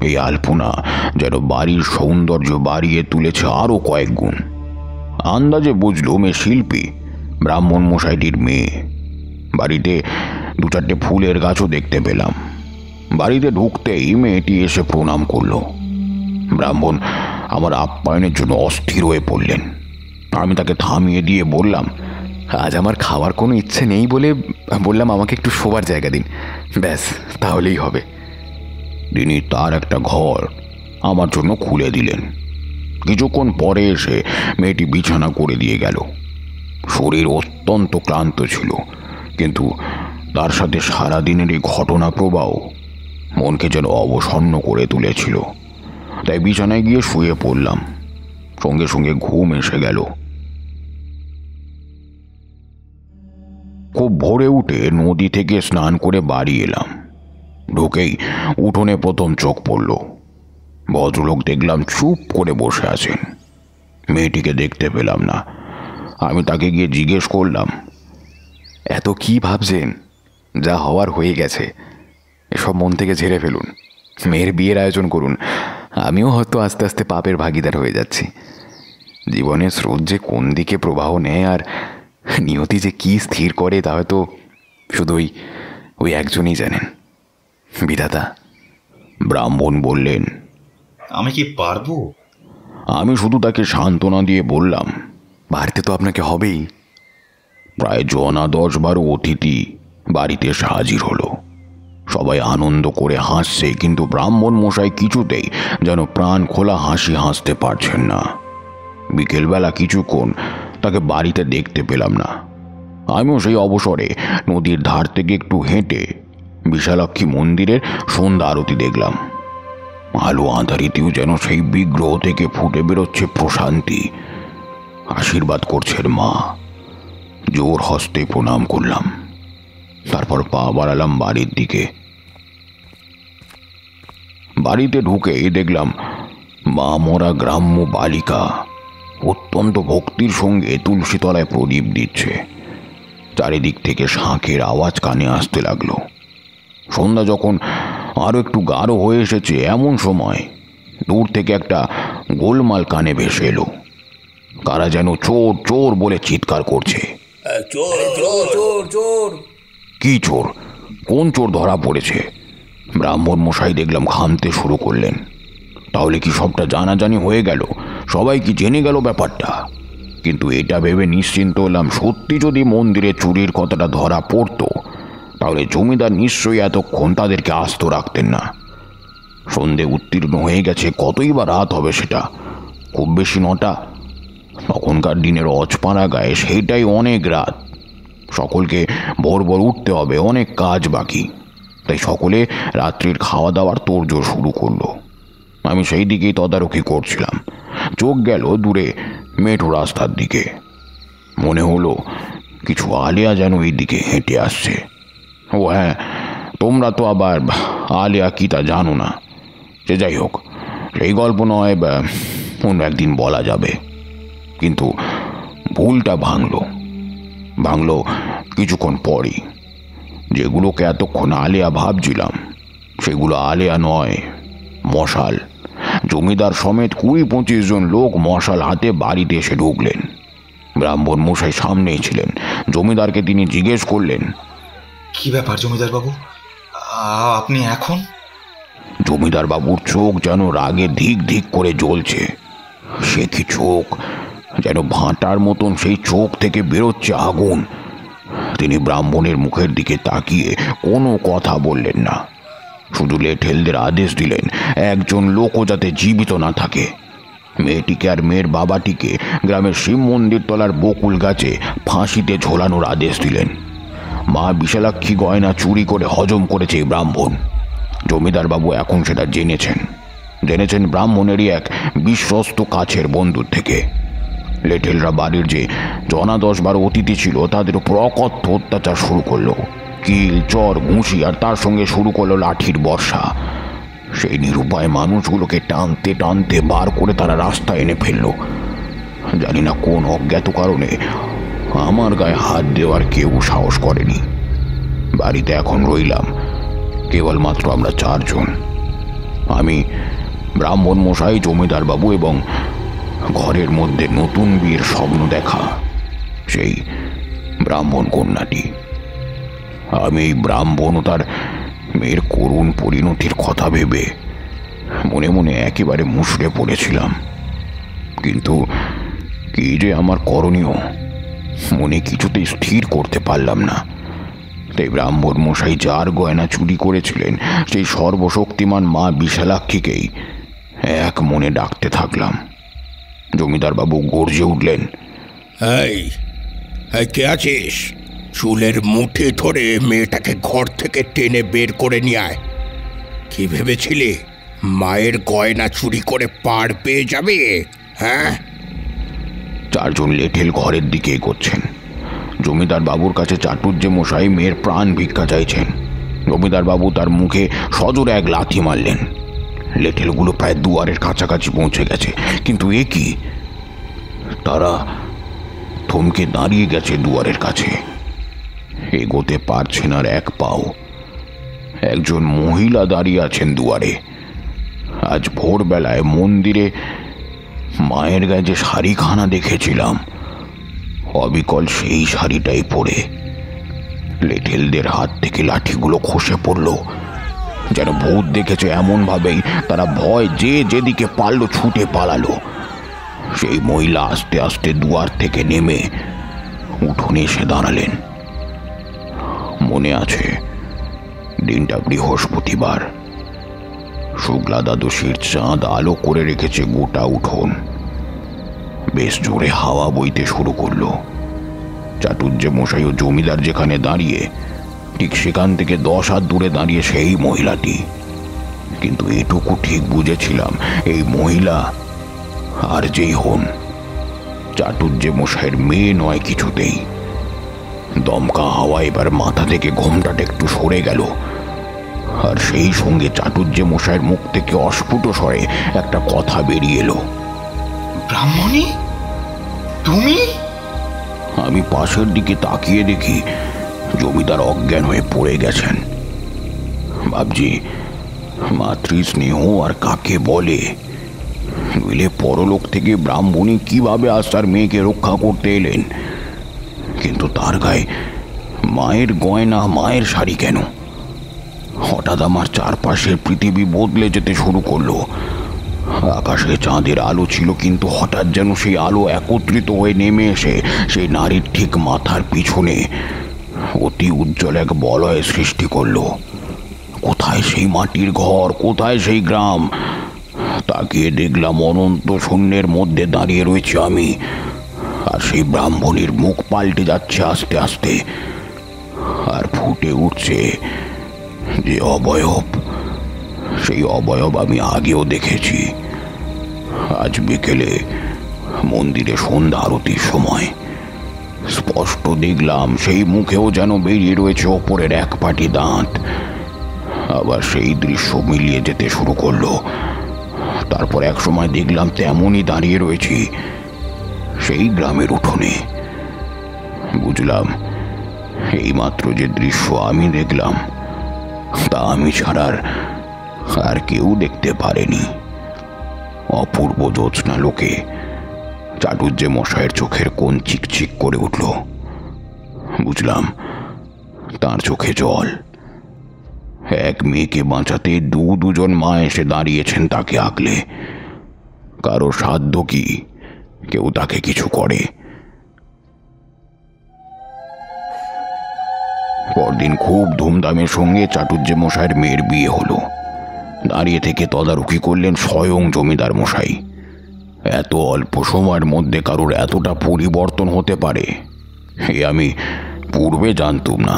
এই আলপনা যেন বাড়ির সৌন্দর্য বাড়িয়ে তুলেছে আরও কয়েক গুণ। আন্দাজে বুঝলুম এ শিল্পী ব্রাহ্মণ মশাইটির মেয়ে। বাড়িতে 2-4টে ফুলের গাছও দেখতে পেলাম। বাড়িতে ঢুকতেই মেয়েটি এসে প্রণাম করল। ব্রাহ্মণ আমার আপ্যায়নের জন্য অস্থির হয়ে পড়লেন। আমি তাকে থামিয়ে দিয়ে বললাম, আজ আমার খাওয়ার কোনো ইচ্ছে নেই বলে বললাম আমাকে একটু শোবার জায়গা দিন, ব্যাস তাহলেই হবে। তিনি তার একটা ঘর আমার জন্য খুলে দিলেন। কিছুক্ষণ পরে এসে মেয়েটি বিছানা করে দিয়ে গেল। শরীর অত্যন্ত ক্লান্ত ছিল, কিন্তু তার সাথে সারাদিনের এই ঘটনা প্রবাহ মনকে যেন অবসন্ন করে তুলেছিল। তাই বিছানায় গিয়ে শুয়ে পড়লাম। সঙ্গে সঙ্গে ঘুম এসে গেল। খুব ভোরে উঠে নদী থেকে স্নান করে বাড়ি এলাম। ঢুকেই উঠোনে প্রথম চোখ পড়ল। ভদ্রলোক দেখলাম চুপ করে বসে আছেন। মেয়েটিকে দেখতে পেলাম না। আমি তাকে গিয়ে জিজ্ঞেস করলাম, এত কি ভাবছেন? যা হওয়ার হয়ে গেছে, এসব মন থেকে ঝেড়ে ফেলুন। মেয়ের বিয়ের আয়োজন করুন। আমিও হয়তো আস্তে আস্তে পাপের ভাগিদার হয়ে যাচ্ছি। জীবনের স্রোত যে কোন দিকে প্রবাহ নেয় আর নিয়তি যে কি স্থির করে তা হয়তো শুধু ওই একজনই জানেন, বিধাতা। ব্রাহ্মণ বললেন, আমি কি পারবো? আমি শুধু তাকে সান্ত্বনা দিয়ে বললাম, বাড়িতে তো আপনাকে হবেই। প্রায় 10-12 অতিথি বাড়িতে হাজির হলো। সবাই আনন্দ করে হাসছে, কিন্তু ব্রাহ্মণ মশাই কিছুতেই যেন প্রাণ খোলা হাসি হাসতে পারছেন না। বিকেলবেলা কিছুক্ষণ তাকে বাড়িতে দেখতে পেলাম না। আমিও সেই অবসরে নদীর ধার থেকে একটু হেঁটে বিশালাক্ষী মন্দিরের সন্ধ্যা আরতি দেখলাম। আলো আঁধারিতেও যেন সেই বিগ্রহ থেকে ফুটে বেরোচ্ছে প্রশান্তি। আশীর্বাদ করছেন মা। জোর হস্তে প্রণাম করলাম, তারপর পা বাড়ালাম বাড়ির দিকে। বাড়িতে ঢুকেই দেখলাম মা মরা গ্রাম্য বালিকা অত্যন্ত ভক্তির সঙ্গে তুলসী তলায় প্রদীপ দিচ্ছে। চারিদিক থেকে শাঁখের আওয়াজ কানে আসতে লাগলো। সন্ধ্যা যখন আরো একটু গাঢ় হয়ে এসেছে, এমন সময় দূর থেকে একটা গোলমাল কানে ভেসে এলো। কারা যেন চোর চোর বলে চিৎকার করছে। চোর চোর চোর চোর! কি চোর? কোন চোর ধরা পড়েছে? ব্রাহ্মণ মশাই দেখলাম ঘামতে শুরু করলেন। তাহলে কি সবটা জানাজানি হয়ে গেল? সবাই কি জেনে গেল ব্যাপারটা? কিন্তু এটা ভেবে নিশ্চিন্ত হলাম, সত্যি যদি মন্দিরে চুরির কথাটা ধরা পড়তো তাহলে জমিদার নিশ্চয়ই এতক্ষণ তাদেরকে আস্ত রাখতেন না। সন্ধে উত্তীর্ণ হয়ে গেছে, কতই বা রাত হবে সেটা? খুব বেশি 9টা। তখনকার দিনের অজপাড়া গায়ে সেইটাই অনেক রাত। সকলকে ভোর ভোর উঠতে হবে, অনেক কাজ বাকি। তাই সকলে রাত্রির খাওয়া দাওয়ার তোড়জোড় শুরু করলো। আমি সেই দিকেই তদারকি করছিলাম। চোখ গেল দূরে মেঠো রাস্তার দিকে। মনে হলো কিছু আলিয়া যেন এই দিকে হেঁটে আসছে। ও হ্যাঁ, তোমরা তো আবার আলিয়া কি তা জানো না। সে যাই হোক, সেই গল্প নয় অন্য একদিন বলা যাবে। কিন্তু ভুলটা ভাঙলো কিছুক্ষণ পরই। যেগুলোকে এতক্ষণ আলিয়া ভাবছিলাম সেগুলো আলিয়া নয়, মশাল। জমিদার সমেত 20-25 জন লোক মশাল হাতে বাড়িতে এসে ঢুকলেন। ব্রাহ্মণ মশাই সামনেই ছিলেন। জমিদারকে তিনি জিজ্ঞেস করলেন, কি ব্যাপার জমিদার বাবু, আপনি এখন? জমিদার বাবুর চোখ যেন রাগে ধিক ধিক করে জ্বলছে। সে কি চোখ! যেন ভাঁটার মতন সেই চোখ থেকে বেরোচ্ছে আগুন। তিনি ব্রাহ্মণের মুখের দিকে তাকিয়ে কোনো কথা বললেন না, শুধু লেঠেলদের আদেশ দিলেন একজন লোকও যাতে জীবিত না থাকে। মেয়েটিকে আর মেয়ের বাবাটিকে গ্রামের শিব মন্দির তলার বকুল গাছে ফাঁসিতে ঝোলানোর আদেশ দিলেন। মা বিশালাক্ষী গয়না চুরি করে হজম করেছে এই ব্রাহ্মণ। জমিদার বাবু এখন সেটা জেনেছেন ব্রাহ্মণেরই এক বিশ্বস্ত কাছের বন্ধুর থেকে। লেঠেলরা বাড়ির যে 10-12 অতিথি ছিল তাদের উপর অকথ্য অত্যাচার শুরু করলো। কিল, চর, ঘুষি আর তার সঙ্গে শুরু করলো লাঠির বর্ষা। সেই নিরুপায় মানুষগুলোকে টানতে টানতে বার করে তারা রাস্তায় এনে ফেললো। জানি না কোন অজ্ঞাত কারণে আমার গায়ে হাত দেওয়ার কেউ সাহস করেনি। বাড়িতে এখন রইলাম কেবলমাত্র আমরা 4 জন। আমি, ব্রাহ্মণ মশাই, জমিদার বাবু এবং ঘরের মধ্যে নতুন বিয়ের স্বপ্ন দেখা সেই ব্রাহ্মণ কন্যাটি। আমি এই ব্রাহ্মণ ও তার মেয়ের করুণ পরিণতির কথা ভেবে মনে মনে একেবারে মুষড়ে পড়েছিলাম। কিন্তু কি যে আমার করণীয় মনে কিছুতেই স্থির করতে পারলাম না। তাই ব্রাহ্মণ মশাই যার গয়না চুরি করেছিলেন সেই সর্বশক্তিমান মা বিশালাক্ষীকেই এক মনে ডাকতে থাকলাম। জমিদার বাবু গর্জে উঠলেন, এই কে আছিস? চুলের মুঠি ধরে মেয়েটাকে ঘর থেকে টেনে বের করে নিয়ে আয়। কি ভেবেছিলে মায়ের গয়না চুরি করে পার পেয়ে যাবে? হ্যাঁ? 4 জন লেঠেল ঘরের দিকে এগোচ্ছেন। জমিদার বাবুর কাছে চাটুর্যে মশাই মেয়ের প্রাণ ভিক্ষা চাইছেন। জমিদার বাবু তার মুখে সজোরে এক লাথি মারলেন। লেঠেলগুলো প্রায় দুয়ারের কাছাকাছি পৌঁছে গেছে, কিন্তু এ কি, তারা থমকে দাঁড়িয়ে গেছে দুয়ারের কাছে, এগোতে পারছেন আর এক পাও। একজন মহিলা দাঁড়িয়ে আছেন দুয়ারে। আজ ভোরবেলায় মন্দিরে মায়ের গায়ে যে শাড়িখানা দেখেছিলাম, অবিকল সেই শাড়িটাই পরে। লেঠেলদের হাত থেকে লাঠিগুলো খসে পড়ল, যেন ভূত দেখেছে এমন ভাবেই তারা ভয় যে যেদিকে পারল ছুটে পালালো। সেই মহিলা আস্তে আস্তে দুয়ার থেকে নেমে উঠোনে এসে দাঁড়ালেন। মনে আছে, দিনটা বৃহস্পতিবার। শুক্লা দ্বাদশীর চাঁদ আলো করে রেখেছে গোটা উঠোন। বেশ জোরে হাওয়া বইতে শুরু করলো। চাটুর্যে মশাই ও জমিদার যেখানে দাঁড়িয়ে, ঠিক সেখান থেকে 10 হাত দূরে দাঁড়িয়ে সেই মহিলাটি। কিন্তু এটুকু ঠিক বুঝেছিলাম, এই মহিলা আর যেই হন, চাটুর্যে মশাইয়ের মেয়ে নয় কিছুতেই। দমকা হাওয়া এবার মাথা থেকে ঘোমটাটা একটু সরে গেল, আর সেই সঙ্গে চাটুর্যে মশাইয়ের মুখ থেকে অস্ফুট স্বরে একটা কথা বেরিয়ে এলো, ব্রাহ্মণী, তুমি? আমি পাশের দিকে তাকিয়ে দেখি জমিদার অজ্ঞান হয়ে পড়ে গেছেন। ভাবছি, মাতৃস্নেহ আর কাকে বলে? নইলে পরলোক থেকে ব্রাহ্মণী কিভাবে আজ তার মেয়েকে রক্ষা করতে এলেন? কিন্তু তার গায়ে মায়ের গয়না, মায়ের শাড়ি কেন? হঠাৎ আমার চারপাশের পৃথিবী বদলে যেতে শুরু করলো। আকাশে চাঁদের আলো ছিল, কিন্তু হঠাৎ যেন সেই আলো একত্রিত হয়ে নেমে এসে সেই নারীর ঠিক মাথার পিছনে অতি উজ্জ্বল এক বলয় সৃষ্টি করলো। কোথায় সেই মাটির ঘর, কোথায় সেই গ্রাম? তাকিয়ে দেখলাম অনন্ত শূন্যের মধ্যে দাঁড়িয়ে রয়েছে আমি, আর সেই ব্রাহ্মণীর মুখ পাল্টে যাচ্ছে আস্তে আস্তে, আর ফুটে উঠছে যে অবয়ব, সেই অবয়ব আমি আগেও দেখেছি। আজ বিকেলে মন্দিরে সন্ধ্যা আরতির সময় স্পষ্ট দেখলাম সেই মুখেও যেন বেরিয়ে রয়েছে ওপরের এক পাটি দাঁত। আবার সেই দৃশ্য মিলিয়ে যেতে শুরু করলো। তারপর এক সময় দেখলাম তেমনই দাঁড়িয়ে রয়েছি সেই গ্রামের উঠোনে। বুঝলাম, এইমাত্র যে দৃশ্য আমি দেখলাম তা আমি ছাড়ার আর কেউ দেখতে পারেনি। অপূর্ব জ্যোৎস্না লোকে চাটুর্যে মশাইয়ের চোখের কোণ চিকচিক করে উঠল। বুঝলাম, তার চোখে জল। এক মেয়েকে বাঁচাতে দুজন মা এসে দাঁড়িয়েছেন তাকে আগলে। কারো সাধ্য কি কেউ তাকে কিছু করে? পরদিন খুব ধুমধামের সঙ্গে চাটুর্যে মশাইয়ের মেয়ের বিয়ে হলো। দাঁড়িয়ে থেকে তদারকি করলেন স্বয়ং জমিদার মশাই। এত অল্প সময়ের মধ্যে কারোর এতটা পরিবর্তন হতে পারে এ আমি পূর্বে জানতুম না।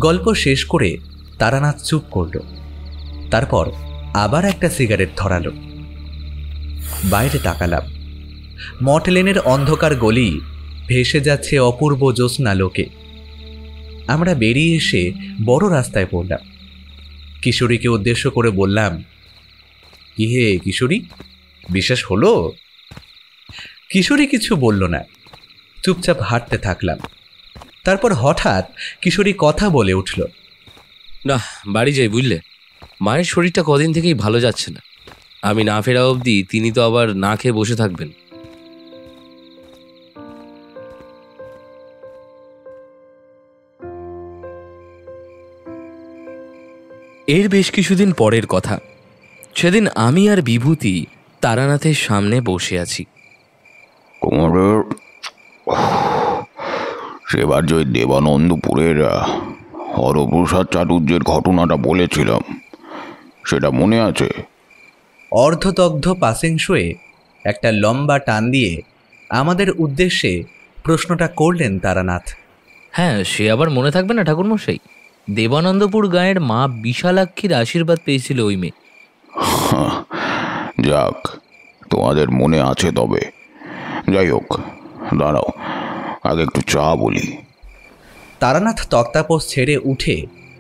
গল্প শেষ করে তারানাথ চুপ করল। তারপর আবার একটা সিগারেট ধরালো। বাইরে তাকালাম। মঠ লেনের অন্ধকার গলি ভেসে যাচ্ছে অপূর্ব জ্যোৎস্না লোকে। আমরা বেরিয়ে এসে বড় রাস্তায় পড়লাম। কিশোরীকে উদ্দেশ্য করে বললাম, কি হে কিশোরী, বিশ্বাস হলো? কিশোরী কিছু বলল না, চুপচাপ হাঁটতে থাকলাম। তারপর হঠাৎ কিশোরী কথা বলে উঠল, না, বাড়ি যাই বুঝলে, মায়ের শরীরটা কদিন থেকেই ভালো যাচ্ছে না। আমি না ফেরা অবধি তিনি তো আবার না খেয়ে বসে থাকবেন। এর বেশ কিছুদিন পরের কথা। সেদিন আমি আর বিভূতি তারানাথের সামনে বসে আছি। কুমারের সেবার যে দেবানন্দপুরের হরপ্রসাদ চাটুর্যের ঘটনাটা বলেছিলাম, সেটা মনে আছে? অর্ধদগ্ধ পাসিং শোয়ে একটা লম্বা টান দিয়ে আমাদের উদ্দেশ্যে প্রশ্নটা করলেন তারানাথ। হ্যাঁ, সে আবার মনে থাকবে না ঠাকুরমশাই? দেবানন্দপুর গাঁয়ের মা বিশালাক্ষীর আশীর্বাদ পেয়েছিল ওই মেয়ে। যাক, তোমাদের মনে আছে তবে। যাই হোক, দাঁড়াও, আগে একটু চা বলি। তারানাথ তক্তাপোষ ছেড়ে উঠে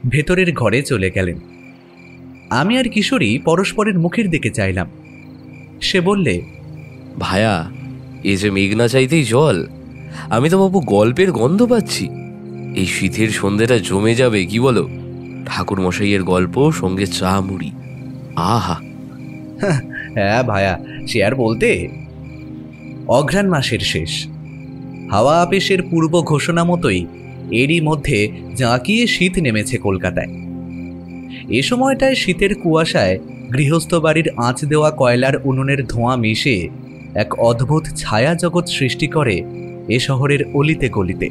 ভেতরের ঘরে চলে গেলেন। আমি আর কিশোরী পরস্পরের মুখের দিকে চাইলাম। সে বললে, ভায়া, এ যে মেঘনা চাইতেই জল। আমি তো বাবু গল্পের গন্ধ পাচ্ছি। এই শীতের সন্ধ্যেটা জমে যাবে, কি বলো? ঠাকুর মশাইয়ের গল্প, সঙ্গে চা মুড়ি, আহা। হ্যাঁ ভায়া, সে আর বলতে। অঘ্রাণ মাসের শেষ, হাওয়া আপিসের পূর্ব ঘোষণা মতোই এরই মধ্যে জাঁকিয়ে শীত নেমেছে কলকাতায়। এ সময়টায় শীতের কুয়াশায় গৃহস্থ বাড়ির আঁচ দেওয়া কয়লার উনুনের ধোঁয়া মিশে এক অদ্ভুত ছায়া জগৎ সৃষ্টি করে এ শহরের অলিতে গলিতে।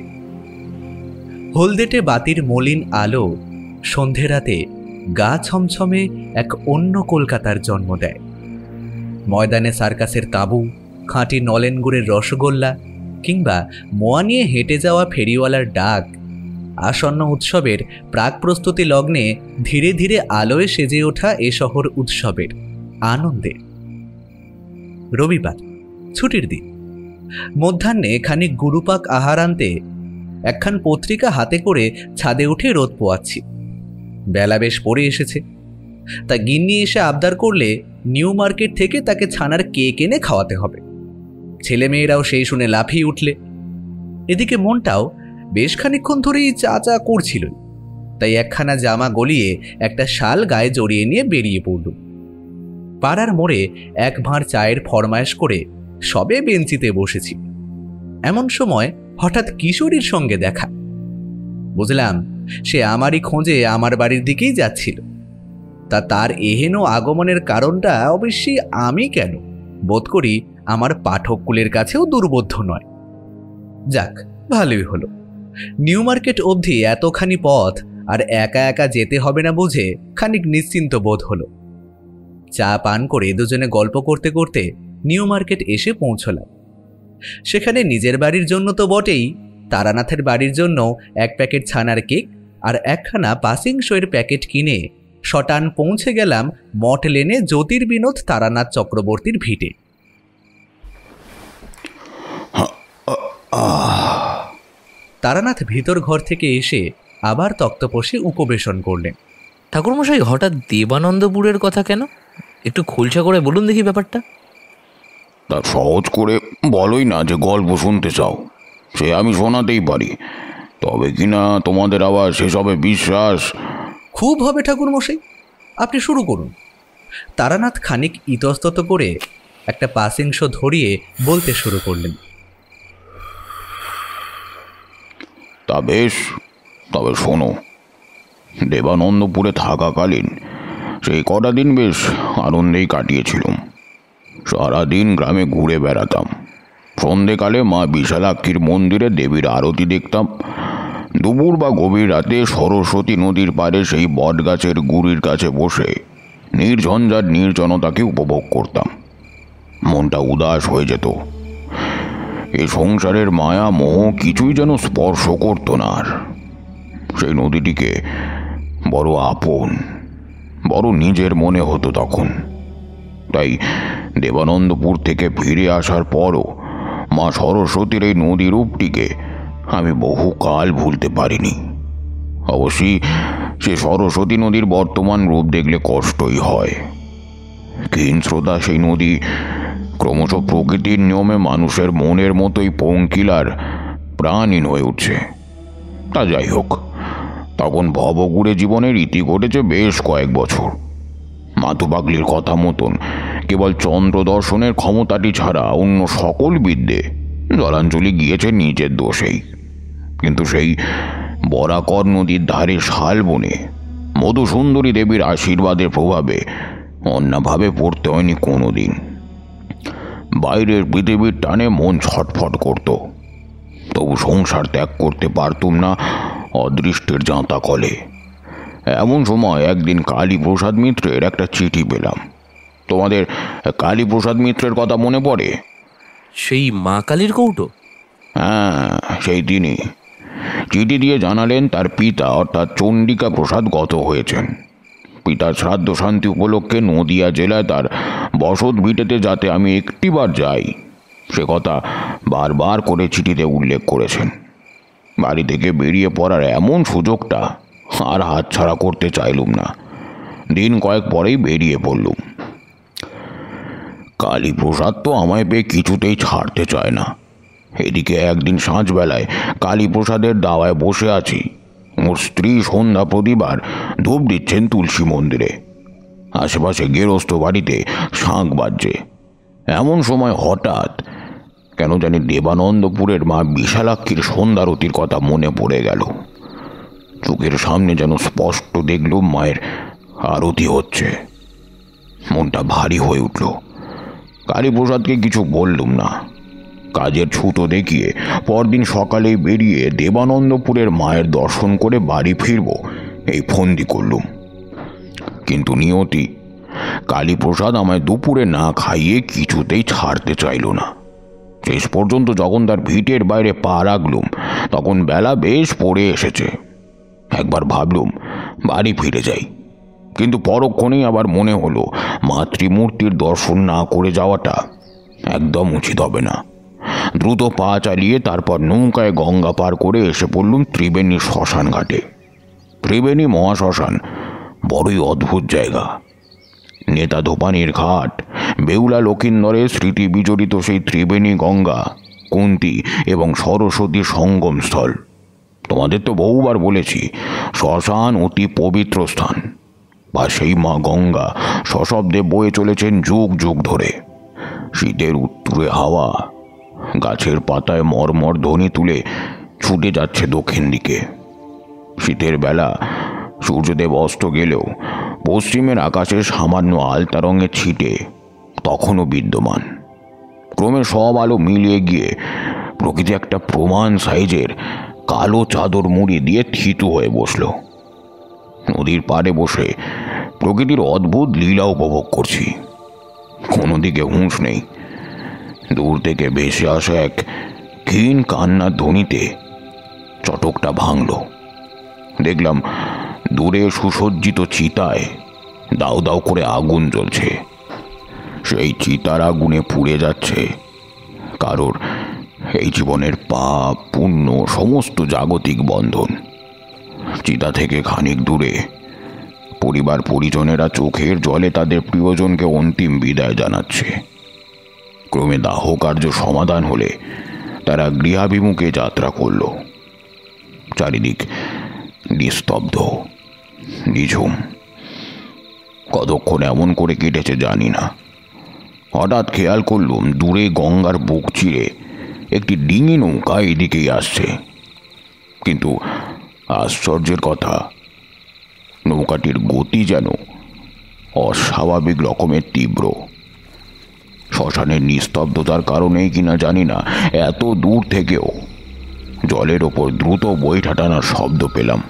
হলদেটে বাতির মলিন আলো সন্ধে রাতে গা ছমছমে এক অন্য কলকাতার জন্ম দেয়। ময়দানে সার্কাসের তাঁবু, খাঁটি নলেন গুড়ের রসগোল্লা কিংবা মোয়া নিয়ে হেঁটে যাওয়া ফেরিওয়ালার ডাক আসন্ন উৎসবের প্রাক প্রস্তুতি লগ্নে ধীরে ধীরে আলোয় সেজে ওঠা এ শহর উৎসবের আনন্দের। রবিবার, ছুটির দিন। মধ্যাহ্নে খানিক গুরুপাক আহার আনতে একখান পত্রিকা হাতে করে ছাদে উঠে রোদ পোয়াচ্ছি। বেলা বেশ পড়ে এসেছে। তা গিন্নি এসে আবদার করলে নিউ মার্কেট থেকে তাকে ছানার কেক এনে খাওয়াতে হবে। ছেলেমেয়েরাও সেই শুনে লাফিয়ে উঠলে। এদিকে মনটাও বেশ খানিকক্ষণ ধরেই চা চা করছিল। তাই একখানা জামা গলিয়ে একটা শাল গায়ে জড়িয়ে নিয়ে বেরিয়ে পড়ল। পাড়ার মোড়ে এক ভাঁড় চায়ের ফরমায়েশ করে সবে বেঞ্চিতে বসেছি। এমন সময় হঠাৎ কিশোরীর সঙ্গে দেখা। বুঝলাম সে আমারই খোঁজে আমার বাড়ির দিকেই যাচ্ছিল। তা তার এহেন আগমনের কারণটা অবশ্যই আমি কেন বোধ করি আমার পাঠককুলের কাছেও দুর্বোধ্য নয়। যাক, ভালোই হলো। নিউ মার্কেট অবধি এতখানি পথ আর একা একা যেতে হবে না বুঝে খানিক নিশ্চিন্ত বোধ হলো। চা পান করে দুজনে গল্প করতে করতে নিউ মার্কেট এসে পৌঁছলাম। সেখানে নিজের বাড়ির জন্য তো বটেই, তারানাথের বাড়ির জন্য এক প্যাকেট ছানার কেক আর একখানা পাসিং শোয়ের প্যাকেট কিনে শটান পৌঁছে গেলাম মঠ লেনে জ্যোতির্বিনোদ তারানাথ চক্রবর্তীর ভিটে। তারানাথ ভিতর ঘর থেকে এসে আবার তক্তপোষে উপবেশন করলেন। ঠাকুরমশাই, হঠাৎ দেবানন্দপুরের কথা কেন? একটু খোলসা করে বলুন দেখি ব্যাপারটা। তা সহজ করে বলোই না যে গল্প শুনতে চাও, সে আমি শোনাতেই পারি। তবে কিনা তোমাদের আবার সেসবে বিশ্বাস। খুব হবে ঠাকুরমশাই, আপনি শুরু করুন। তারানাথ খানিক ইতস্তত করে একটা পাসিং শো ধরিয়ে বলতে শুরু করলেন। তা বেশ, তবে শোনো। দেবানন্দপুরে থাকাকালীন সেই কটা দিন বেশ আনন্দেই কাটিয়েছিলাম। সারাদিন গ্রামে ঘুরে বেড়াতাম। সন্ধেকালে মা বিশালাক্ষীর মন্দিরে দেবীর আরতি দেখতাম। দুপুর বা গভীর রাতে সরস্বতী নদীর পাড়ে সেই বটগাছের গুড়ির কাছে বসে নির্ঝঞ্ঝাট নির্জনতাকে উপভোগ করতাম। মনটা উদাস হয়ে যেত। এই সংসারের মায়া মোহ কিছুই যেন স্পর্শ করতো না আর। সেই নদীটিকে বড় আপন, বড় নিজের মনে হতো তখন। তাই দেবানন্দপুর থেকে ফিরে আসার পরও মা সরস্বতীর এই নদী রূপটিকে আমি বহুকাল ভুলতে পারিনি। অবশ্যই সে সরস্বতী নদীর বর্তমান রূপ দেখলে কষ্টই হয়। হিংস্রতা সেই নদী ক্রমশ প্রকৃতির নিয়মে মানুষের মনের মতোই পঙ্কিলার প্রাণহীন হয়ে উঠছে। তা যাই হোক, তখন ভবঘুরে জীবনের ইতি ঘটেছে বেশ কয়েক বছর। মাতুপাগলির কথা মতন কেবল চন্দ্র দর্শনের ক্ষমতাটি ছাড়া অন্য সকল বিদ্যে জলাঞ্জলি গিয়েছে নিজের দোষেই। কিন্তু সেই বরাকর নদীর ধারে শালবনে মধুসুন্দরী দেবীর আশীর্বাদের প্রভাবে অন্যভাবে পড়তে হয়নি কোনোদিন। বাইরের পৃথিবীর টানে মন ছটফট করত, তবু সংসার ত্যাগ করতে পারতুম না অদৃষ্টের জাঁতা কলে। এমন সময় একদিন কালীপ্রসাদ মিত্রের একটা চিঠি পেলাম। তোমাদের কালীপ্রসাদ মিত্রের কথা মনে পড়ে? সেই মা কালীর কৌটো? হ্যাঁ, সেই তিনি। চিঠি দিয়ে জানালেন তার পিতা অর্থাৎ চণ্ডিকা প্রসাদ গত হয়েছেন। পিতার শ্রাদ্ধ শান্তি উপলক্ষে নদিয়া জেলায় তার বসত ভিটেতে যাতে আমি একটিবার যাই সে কথা বারবার করে চিঠিতে উল্লেখ করেছেন। বাড়ি থেকে বেরিয়ে পড়ার এমন সুযোগটা আর হাতছাড়া করতে চাইলুম না। দিন কয়েক পরেই বেরিয়ে পড়লুম। কালীপ্রসাদ তো আমায় পেয়ে কিছুতেই ছাড়তে চায় না। এদিকে একদিন সাঁঝবেলায় কালীপ্রসাদের দাওয়ায় বসে আছি, ওর স্ত্রী সন্ধ্যা প্রতিবার ধূপ দিচ্ছেন তুলসী মন্দিরে। আশেপাশে গেরস্থ বাড়িতে শাঁখ বাজছে। এমন সময় হঠাৎ কেন জানি দেবানন্দপুরের মা বিশালাক্ষীর সন্ধ্যারতির কথা মনে পড়ে গেল। চোখের সামনে যেন স্পষ্ট দেখলুম মায়ের আরতি হচ্ছে। মনটা ভারী হয়ে উঠল। কালীপ্রসাদকে কিছু বললুম না। কাজের ছুতো দেখিয়ে পরদিন সকালেই বেরিয়ে দেবানন্দপুরের মায়ের দর্শন করে বাড়ি ফিরব এই ফন্দি করলুম। কিন্তু নিয়তি, কালীপ্রসাদ আমায় দুপুরে না খাইয়ে কিছুতেই ছাড়তে চাইল না। শেষ পর্যন্ত যখন তার ভিটের বাইরে পা রাখলুম তখন বেলা বেশ পড়ে এসেছে। একবার ভাবলুম বাড়ি ফিরে যাই, কিন্তু পরক্ষণেই আবার মনে হলো মাতৃমূর্তির দর্শন না করে যাওয়াটা একদম উচিত হবে না। দ্রুত পা চালিয়ে তারপর নৌকায় গঙ্গা পার করে এসে পড়লুম ত্রিবেণী শ্মশান ঘাটে। ত্রিবেণী মহাশ্মশান বড়ই অদ্ভুত জায়গা। নেতা ধোপানির ঘাট, বেউলা লক্ষিন্দরের স্মৃতি বিজড়িত সেই ত্রিবেণী গঙ্গা, কুন্তী এবং সরস্বতীর সঙ্গমস্থল। তোমাদের তো বহুবার বলেছি, শ্মশান অতি পবিত্র স্থান। বা সেই মা গঙ্গা সশব্দে বয়ে চলেছেন যুগ যুগ ধরে। শীতের উত্তুরে হাওয়া গাছের পাতায় মরমর ধ্বনি তুলে ছুটে যাচ্ছে দক্ষিণ দিকে। শীতের বেলা সূর্যদেব অস্ত গেলেও পশ্চিমের আকাশে সামান্য আলতা রঙের ছিটে তখনও বিদ্যমান। ক্রমে সব আলো মিলিয়ে গিয়ে প্রকৃতি একটা প্রমাণ সাইজের কালো চাদর মুড়ি দিয়ে থিতু হয়ে বসল। নদীর পাড়ে বসে প্রকৃতির অদ্ভুত লীলা উপভোগ করছি। কোনো দিকে হুঁশ নেই। দূর থেকে ভেসে আসা এক ক্ষীণ কান্নার ধ্বনিতে চটকটা ভাঙল। দেখলাম দূরে সুসজ্জিত চিতায় দাউ দাউ করে আগুন জ্বলছে। সেই চিতার আগুনে পুড়ে যাচ্ছে কারোর এই জীবনের পাপ পুণ্য সমস্ত জাগতিক বন্ধন। চিতা থেকে খানিক দূরে পরিবার পরিজনেরা চোখের জলে তাদের প্রিয়জনকে অন্তিম বিদায় জানাচ্ছে। ক্রমে দাহ কার্য সমাধান হলে তারা গৃহাভিমুখে যাত্রা করল। চারিদিক নিস্তব্ধ, নিঝুম। কতক্ষণ এমন করে কেটেছে জানি না। হঠাৎ খেয়াল করলুম দূরে গঙ্গার বুক চিরে একটি ডিঙি নৌকা এদিকেই আসছে। কিন্তু আশ্চর্যের কথা, নৌকাটির গতি যেন অস্বাভাবিক রকমের তীব্র। শ্মশানের নিস্তব্ধতার কারণেই কিনা জানি না, এত দূর থেকেও জলের ওপর দ্রুত বৈঠা টানার শব্দ পেলাম।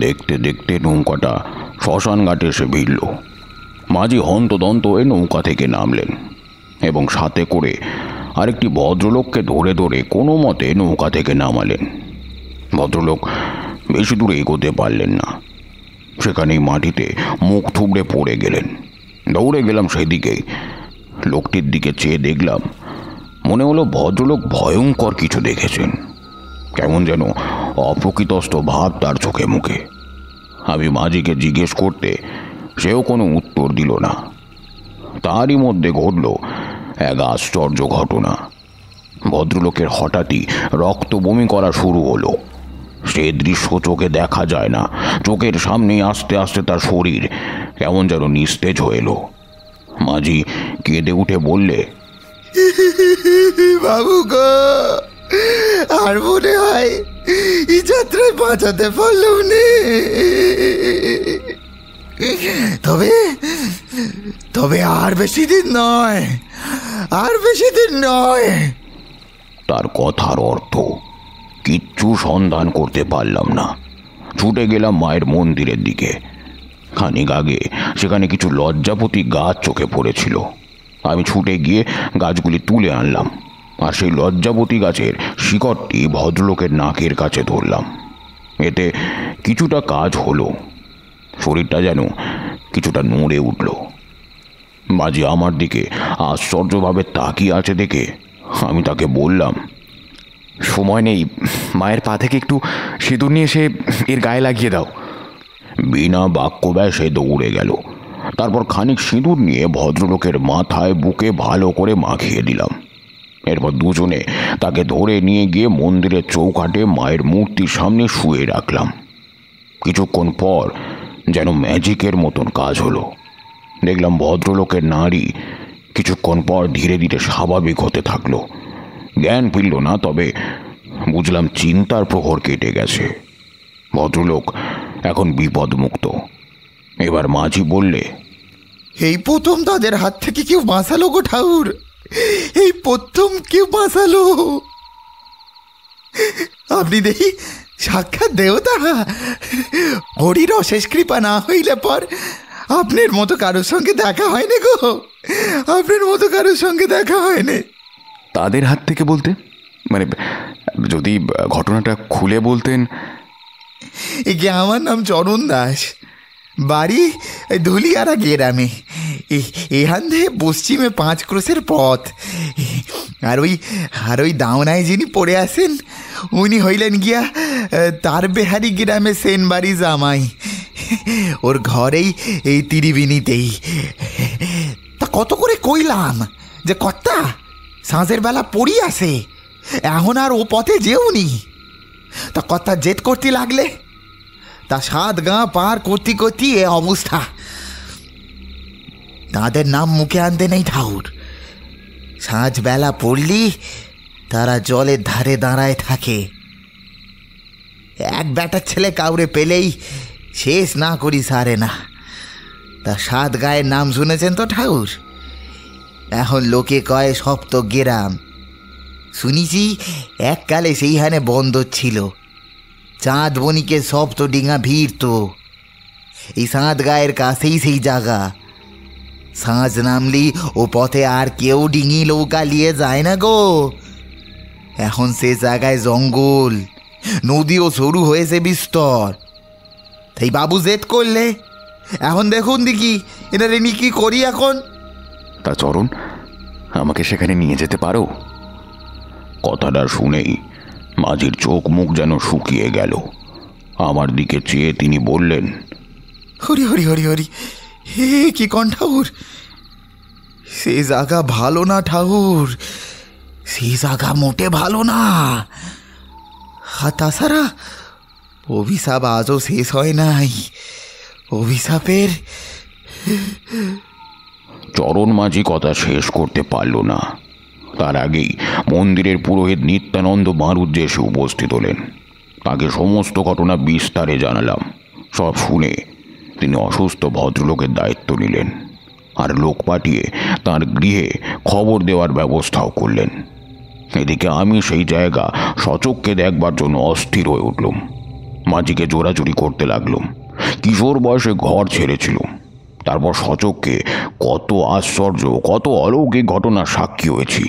দেখতে দেখতে নৌকাটা শ্মশান ঘাটে এসে ভিড়ল। মাঝি হন্তদন্ত হয়ে নৌকা থেকে নামলেন এবং সাথে করে আরেকটি ভদ্রলোককে ধরে ধরে কোনো মতে নৌকা থেকে নামালেন। ভদ্রলোক বেশি দূরে এগোতে পারলেন না। সেখানেই মাটিতে মুখ থুবড়ে পড়ে গেলেন। দৌড়ে গেলাম সেদিকেই। লোকটির দিকে চেয়ে দেখলাম, মনে হলো ভদ্রলোক ভয়ঙ্কর কিছু দেখেছেন। কেমন যেন অপ্রকৃতস্থ ভাব তার চোখে মুখে। আমি মাঝিকে জিজ্ঞেস করতে সেও কোনো উত্তর দিল না। তারই মধ্যে ঘটল এক আশ্চর্য ঘটনা। ভদ্রলোকের হঠাৎই রক্ত বমি করা শুরু হলো। সে দৃশ্য চোখে দেখা যায় না। চোখের সামনেই আস্তে আস্তে তার শরীর কেমন যেন নিস্তেজ হয়ে এলো। মাঝি কেঁদে উঠে বললে, বাবু গো, আর মনে হয় এই যাত্রায় বাঁচাতে পারলাম নে। তবে তবে আর বেশি দিন নয়, আর বেশি দিন নয়। তার কথার অর্থ কিচ্ছু সন্ধান করতে পারলাম না। ছুটে গেলাম মায়ের মন্দিরের দিকে। খানিক আগে সেখানে কিছু লজ্জাপতি গাছ চোখে পড়েছিল। আমি ছুটে গিয়ে গাছগুলি তুলে আনলাম, আর সেই লজ্জাপতি গাছের শিকড়টি ভদ্রলোকের নাকের কাছে ধরলাম। এতে কিছুটা কাজ হলো। শরীরটা যেন কিছুটা নড়ে উঠল। মাঝি আমার দিকে আশ্চর্যভাবে তাকিয়ে আছে দেখে আমি তাকে বললাম, সময় নেই, মায়ের পা থেকে একটু সিঁদুর নিয়ে এসে এর গায়ে লাগিয়ে দাও। বিনা বাক্য ব্যয় সে দৌড়ে গেল। তারপর খানিক সিঁদুর নিয়ে ভদ্রলোকের মাথায় বুকে ভালো করে মাখিয়ে দিলাম। এরপর দুজনে তাকে ধরে নিয়ে গিয়ে মন্দিরের চৌকাঠে মায়ের মূর্তির সামনে শুয়ে রাখলাম। কিছুক্ষণ পর যেন ম্যাজিকের মতন কাজ হলো। দেখলাম ভদ্রলোকের নাড়ি কিছুক্ষণ পর ধীরে ধীরে স্বাভাবিক হতে থাকলো। জ্ঞান ফিরল না, তবে বুঝলাম চিন্তার প্রহর কেটে গেছে। ভদ্রলোক এখন বিপদমুক্ত। এবার মাঝি বললে, এই প্রথম তাদের হাত থেকে কেউ বাঁচালো গো ঠাকুর, এই প্রথম কেউ বাঁচালো। আপনি দেখি সাক্ষাৎ দেবতা, হরির অশেষ কৃপা না হইলে পর আপনার মতো কারোর সঙ্গে দেখা হয়নি গো, আপনার মতো কারোর সঙ্গে দেখা হয়নি। তাদের হাত থেকে বলতে মানে যদি ঘটনাটা খুলে বলতেন। একে আমার নাম চরণ দাস, বাড়ি ধুলিয়ারা গ্রামে, এখান থেকে পশ্চিমে 5 ক্রোশের পথ। আর ওই দাওনায় যিনি পড়ে আসেন উনি হইলেন গিয়া তার বেহারি গ্রামে সেন বাড়ি জামাই, ওর ঘরেই এই ত্রিবেণীতেই। তা কত করে কইলাম যে কর্তা সাঁঝের বেলা পড়ি আসে, এখন আর ও পথে যেওনি। তা কর্তা জেদ করতে লাগলে, তা 7 গাঁ পার করতে করতে এ অবস্থা। তাদের নাম মুখে আনতে নেই ঠাকুর। সাঁঝবেলা পড়লি তারা জলের ধারে দাঁড়ায় থাকে। এক বেটার ছেলে কাউরে পেলেই শেষ না করি সারে না। তা 7 গায়ের নাম শুনেছেন তো ঠাকুর? এখন লোকে কয় সপ্ত গ্রাম। শুনিছি এককালে সেইখানে বন্দর ছিল, চাঁদ বণিকের সপ্ত ডিঙা ভিড়। তো এই 7 গায়ের কাছেই সেই জায়গা। সাঁঝ নামলি ও পথে আর কেউ ডিঙি নৌকা নিয়ে যায় না গো। এখন সে জায়গায় জঙ্গল, নদীও সরু হয়েছে বিস্তর। তাই বাবু জেদ করলে, এখন দেখুন দেখি এটা রেনি কি করি এখন। তা চরণ, আমাকে সেখানে নিয়ে যেতে পারো? কথাটা শুনেই মাঝির চোখ মুখ যেন শুকিয়ে গেল। আমার দিকে চেয়ে তিনি বললেন, হরি হরি হরি হরি, হে কি কন ঠাকুর, সে জায়গা ভালো না ঠাকুর, সে জায়গা মোটে ভালো না। আর তাছাড়া অভিশাপ আজও শেষ হয় নাই। অভিশাপের। চরণ মাঝি কথা শেষ করতে পারল না। তার আগেই মন্দিরের পুরোহিত নিত্যানন্দ মারুজ্জে এসে উপস্থিত হলেন। তাকে সমস্ত ঘটনা বিস্তারে জানালাম। সব শুনে তিনি অসুস্থ ভদ্রলোকের দায়িত্ব নিলেন, আর লোক পাঠিয়ে তার গৃহে খবর দেওয়ার ব্যবস্থাও করলেন। এদিকে আমি সেই জায়গা সচক্ষে দেখবার জন্য অস্থির হয়ে উঠলাম। মাঝিকে জোরাজুরি করতে লাগলাম। কিশোর বয়সে ঘর ছেড়েছিল, তারপর সচক্ষে কত আশ্চর্য, কত অলৌকিক ঘটনার সাক্ষী হয়েছি।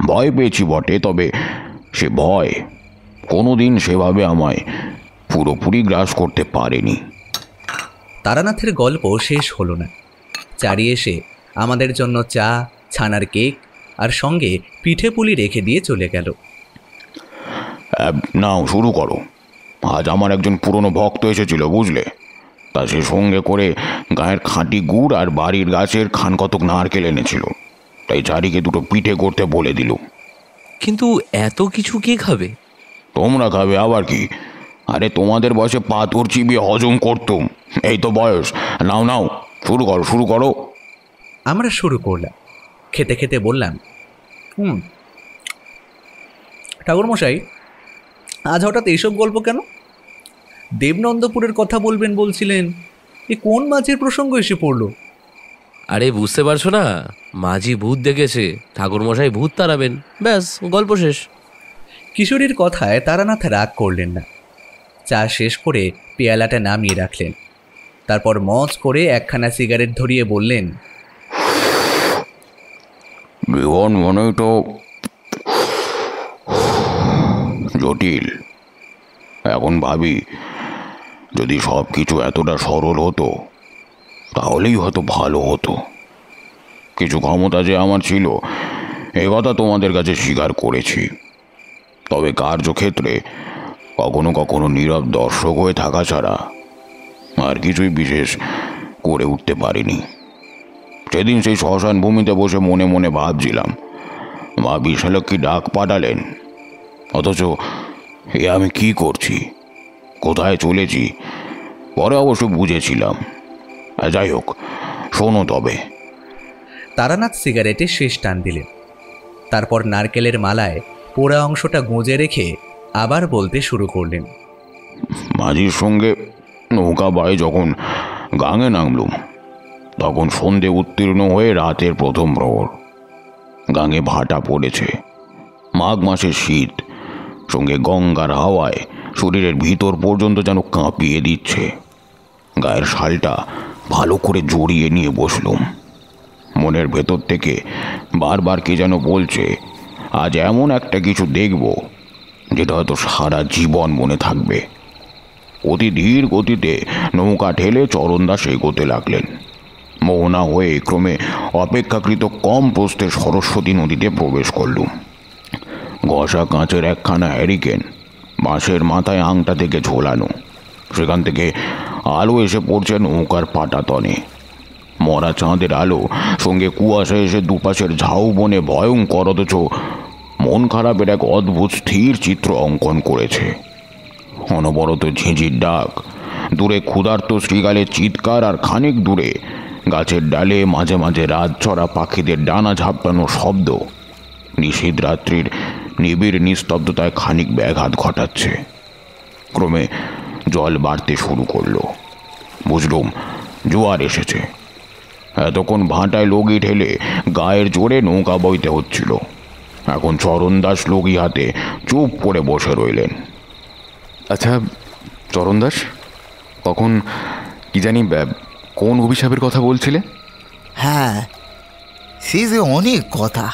ভয় পেয়েছি বটে, তবে সে ভয় কোনোদিন সেভাবে আমায় পুরোপুরি গ্রাস করতে পারেনি। তারানাথের গল্প শেষ হলো না। চারি এসে আমাদের জন্য চা, ছানার কেক আর সঙ্গে পিঠে পুলি রেখে দিয়ে চলে গেল। নাও শুরু করো। আজ আমার একজন পুরনো ভক্ত এসেছিল বুঝলে, তা সে সঙ্গে করে গায়ের খাঁটি গুড় আর বাড়ির গাছের খান কতক নারকেল এনেছিল। তাই চারিকে 2টো পিঠে করতে বলে দিল। কিন্তু এত কিছু কে খাবে? তোমরা খাবে আবার কি? আরে তোমাদের বয়সে পাথর চিবিয়ে হজম করতুম, এই তো বয়স। নাও নাও শুরু করো, শুরু করো। আমরা শুরু করলাম। খেতে খেতে বললাম, ঠাকুরমশাই, আজ হঠাৎ এইসব গল্প কেন? দেবনন্দপুরের কথা বলবেন বলছিলেন, এ কোন মাঝের প্রসঙ্গ এসে পড়লো? আরে বুঝতে পারছো না, মাঝি ভূত দেখেছে, ঠাকুরমশাই ভূত তাড়াবেন, ব্যাস গল্প শেষ। কিশোরীর কথায় তারানাথ রাগ করলেন না। চা শেষ করে পেয়ালাটা নামিয়ে রাখলেন। তারপর মজ করে 1খানা সিগারেট ধরিয়ে বললেন, জীবন মনেই তো জটিল। এখন ভাবি, যদি সব কিছু এতটা সরল হতো তাহলেই হয়তো ভালো হতো। কিছু ক্ষমতা যে আমার ছিল এ কথা তোমাদের কাছে স্বীকার করেছি, তবে কার্যক্ষেত্রে কখনো কখনো নীরব দর্শক হয়ে থাকা ছাড়া আর কিছুই বিশেষ করে উঠতে পারিনি। সেদিন সেই শ্মশান ভূমিতে বসে মনে মনে ভাবছিলাম, মা বিশালক্ষী ডাক পাঠালেন, অথচ এ আমি কি করছি, কোথায় চলেছি, পরে অবশ্য বুঝেছিলাম। যাই হোক, শোনো তবে। তারানাথ সিগারেটে শেষ টান দিলেন, তারপর নারকেলের মালায় পোড়া অংশটা গুঁজে রেখে আবার বলতে শুরু করলেন। মাঝির সঙ্গে নৌকা বায়ে যখন গাঙে নামলুম, তখন সন্ধে উত্তীর্ণ হয়ে রাতের প্রথম প্রহর। গাঙে ভাটা পড়েছে, মাঘ মাসের শীত, সঙ্গে গঙ্গার হাওয়ায় শরীরের ভিতর পর্যন্ত যেন কাঁপিয়ে দিচ্ছে। গায়ের শালটা ভালো করে জড়িয়ে নিয়ে বসলুম। মনের ভেতর থেকে বারবার কে যেন বলছে, আজ এমন একটা কিছু দেখব যেটা হয়তো সারা জীবন মনে থাকবে। অতি ধীর গতিতে নৌকা ঠেলে চরণদাস এগোতে লাগলেন। মোহনা হয়ে ক্রমে অপেক্ষাকৃত কম প্রস্থে সরস্বতী নদীতে প্রবেশ করলুম। ঘষা কাঁচের একখানা হ্যারিকেন বাঁশের মাথায় আংটা থেকে ঝোলানো, সেখান থেকে আলো এসে পড়ছে নৌকার পাটাতনে। মরা চাঁদের আলো সঙ্গে কুয়াশা এসে দুপাশের ঝাউবনে ভয়ঙ্কর অথচ মন খারাপের এক অদ্ভুত স্থির চিত্র অঙ্কন করেছে। অনবরত ঝিঁঝির ডাক, দূরে ক্ষুধার্ত শ্রীগালের চিৎকার, আর খানিক দূরে গাছের ডালে মাঝে মাঝে রাত চড়া পাখিদের ডানা ঝাপটানো শব্দ নিশীথ রাত্রির নিবিড় নিস্তব্ধতায় খানিক ব্যাঘাত ঘটাচ্ছে। ক্রমে জল বাড়তে শুরু করলো। বুঝলুম জোয়ার এসেছে। এতক্ষণ ভাঁটায় লগি ঠেলে গায়ের জোরে নৌকা বইতে হচ্ছিল, এখন চরণদাস লগি হাতে চুপ করে বসে রইলেন। আচ্ছা চরণদাস, কখন কি জানি কোন অভিশাপের কথা বলছিলে? হ্যাঁ, সে যে অনেক কথা,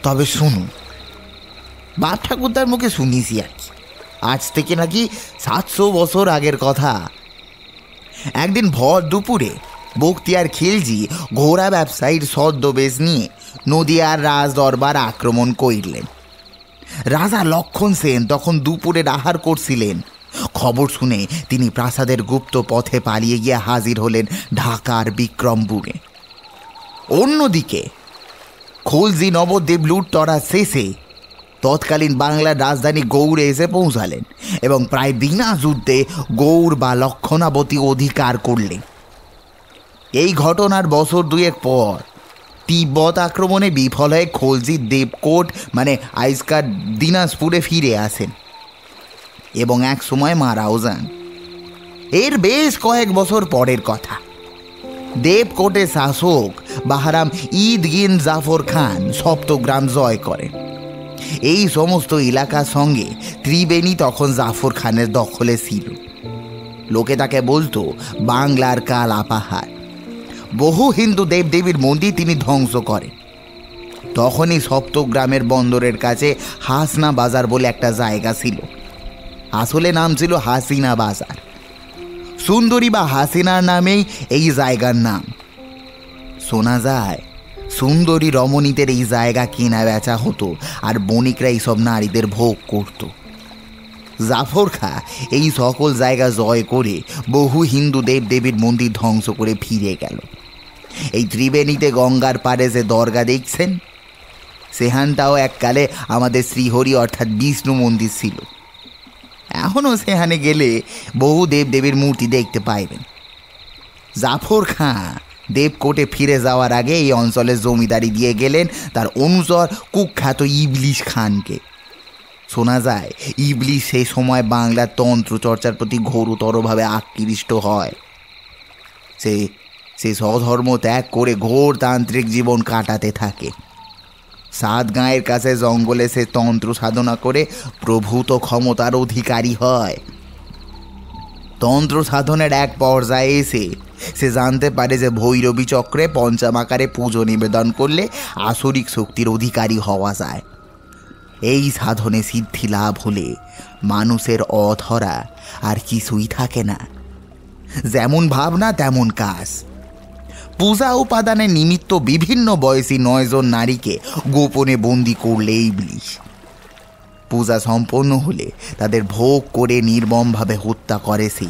তবে শুনুন। বাপ ঠাকুরদার মুখে শুনিছি আর কি, আজ থেকে নাকি 700 বছর আগের কথা। একদিন ভর দুপুরে বখতিয়ার খিলজি ঘোড়া ব্যবসায়ীর ছদ্মবেশ নিয়ে নদিয়ার রাজ দরবার আক্রমণ করলেন। রাজা লক্ষণ সেন তখন দুপুরের আহার করছিলেন। খবর শুনে তিনি প্রাসাদের গুপ্ত পথে পালিয়ে গিয়ে হাজির হলেন ঢাকার বিক্রমপুরে। অন্যদিকে খলজি নবদ্বীপ লুটতরা শেষে তৎকালীন বাংলার রাজধানী গৌড়ে এসে পৌঁছালেন এবং প্রায় বিনা যুদ্ধে গৌড় বা লক্ষণাবতী অধিকার করলেন। এই ঘটনার বছর দুয়েক পর তিব্বত আক্রমণে বিফল হয়ে খলজি দেবকোট মানে আইজকার দিনাজপুরে ফিরে আসেন এবং এক সময় মারাও যান। এর বেশ কয়েক বছর পরের কথা। দেবকোটের শাসক বাহারাম ঈদগিন জাফর খান সপ্তগ্রাম জয় করেন। এই সমস্ত এলাকার সঙ্গে ত্রিবেণী তখন জাফর খানের দখলে ছিল। লোকে তাকে বলতো বাংলার কালা পাহাড়। বহু হিন্দু দেবদেবীর মন্দির তিনি ধ্বংস করেন। তখনই সপ্তগ্রামের বন্দরের কাছে হাসনা বাজার বলে একটা জায়গা ছিল। আসলে নাম ছিল হাসিনা বাজার। সুন্দরী বা হাসিনার নামেই এই জায়গার নাম। শোনা যায় সুন্দরী রমণীদের এই জায়গা কেনা বেচা হতো আর বণিকরা এইসব নারীদের ভোগ করত। জাফর খাঁ এই সকল জায়গা জয় করে বহু হিন্দু দেবদেবীর মন্দির ধ্বংস করে ফিরে গেল। এই ত্রিবেণীতে গঙ্গার পাড়ে যে দরগা দেখছেন, সেখানটাও এককালে আমাদের শ্রীহরি অর্থাৎ বিষ্ণু মন্দির ছিল। এখনও সেখানে গেলে বহু দেবদেবীর মূর্তি দেখতে পাইবেন। জাফর খাঁ দেবকোটে ফিরে যাওয়ার আগে এই অঞ্চলে জমিদারি দিয়ে গেলেন তার অনুচর কুখ্যাত ইবলিশ খানকে। শোনা যায় ইবলিশ সেই সময় বাংলার তন্ত্র চর্চার প্রতি ঘোরতরভাবে আকৃষ্ট হয়। সে স্বধর্ম ত্যাগ করে ঘোর তান্ত্রিক জীবন কাটাতে থাকে। সাত গাঁয়ের কাছে জঙ্গলে সে তন্ত্র সাধনা করে প্রভূত ক্ষমতার অধিকারী হয়। তন্ত্র সাধনের এক পর্যায়ে এসে সে জানতে পারে যে ভৈরবী চক্রে পঞ্চমাকারে পুজো নিবেদন করলে আসরিক শক্তির অধিকারী হওয়া যায়। এই সাধনে সিদ্ধি লাভ হলে মানুষের অধরা আর কিছুই থাকে না। যেমন ভাবনা তেমন কাজ। পূজা উপাদানের নিমিত্ত বিভিন্ন বয়সী 9 জন নারীকে গোপনে বন্দি করলে ইবলিশ। পূজা সম্পন্ন হলে তাদের ভোগ করে নির্মমভাবে হত্যা করে সে।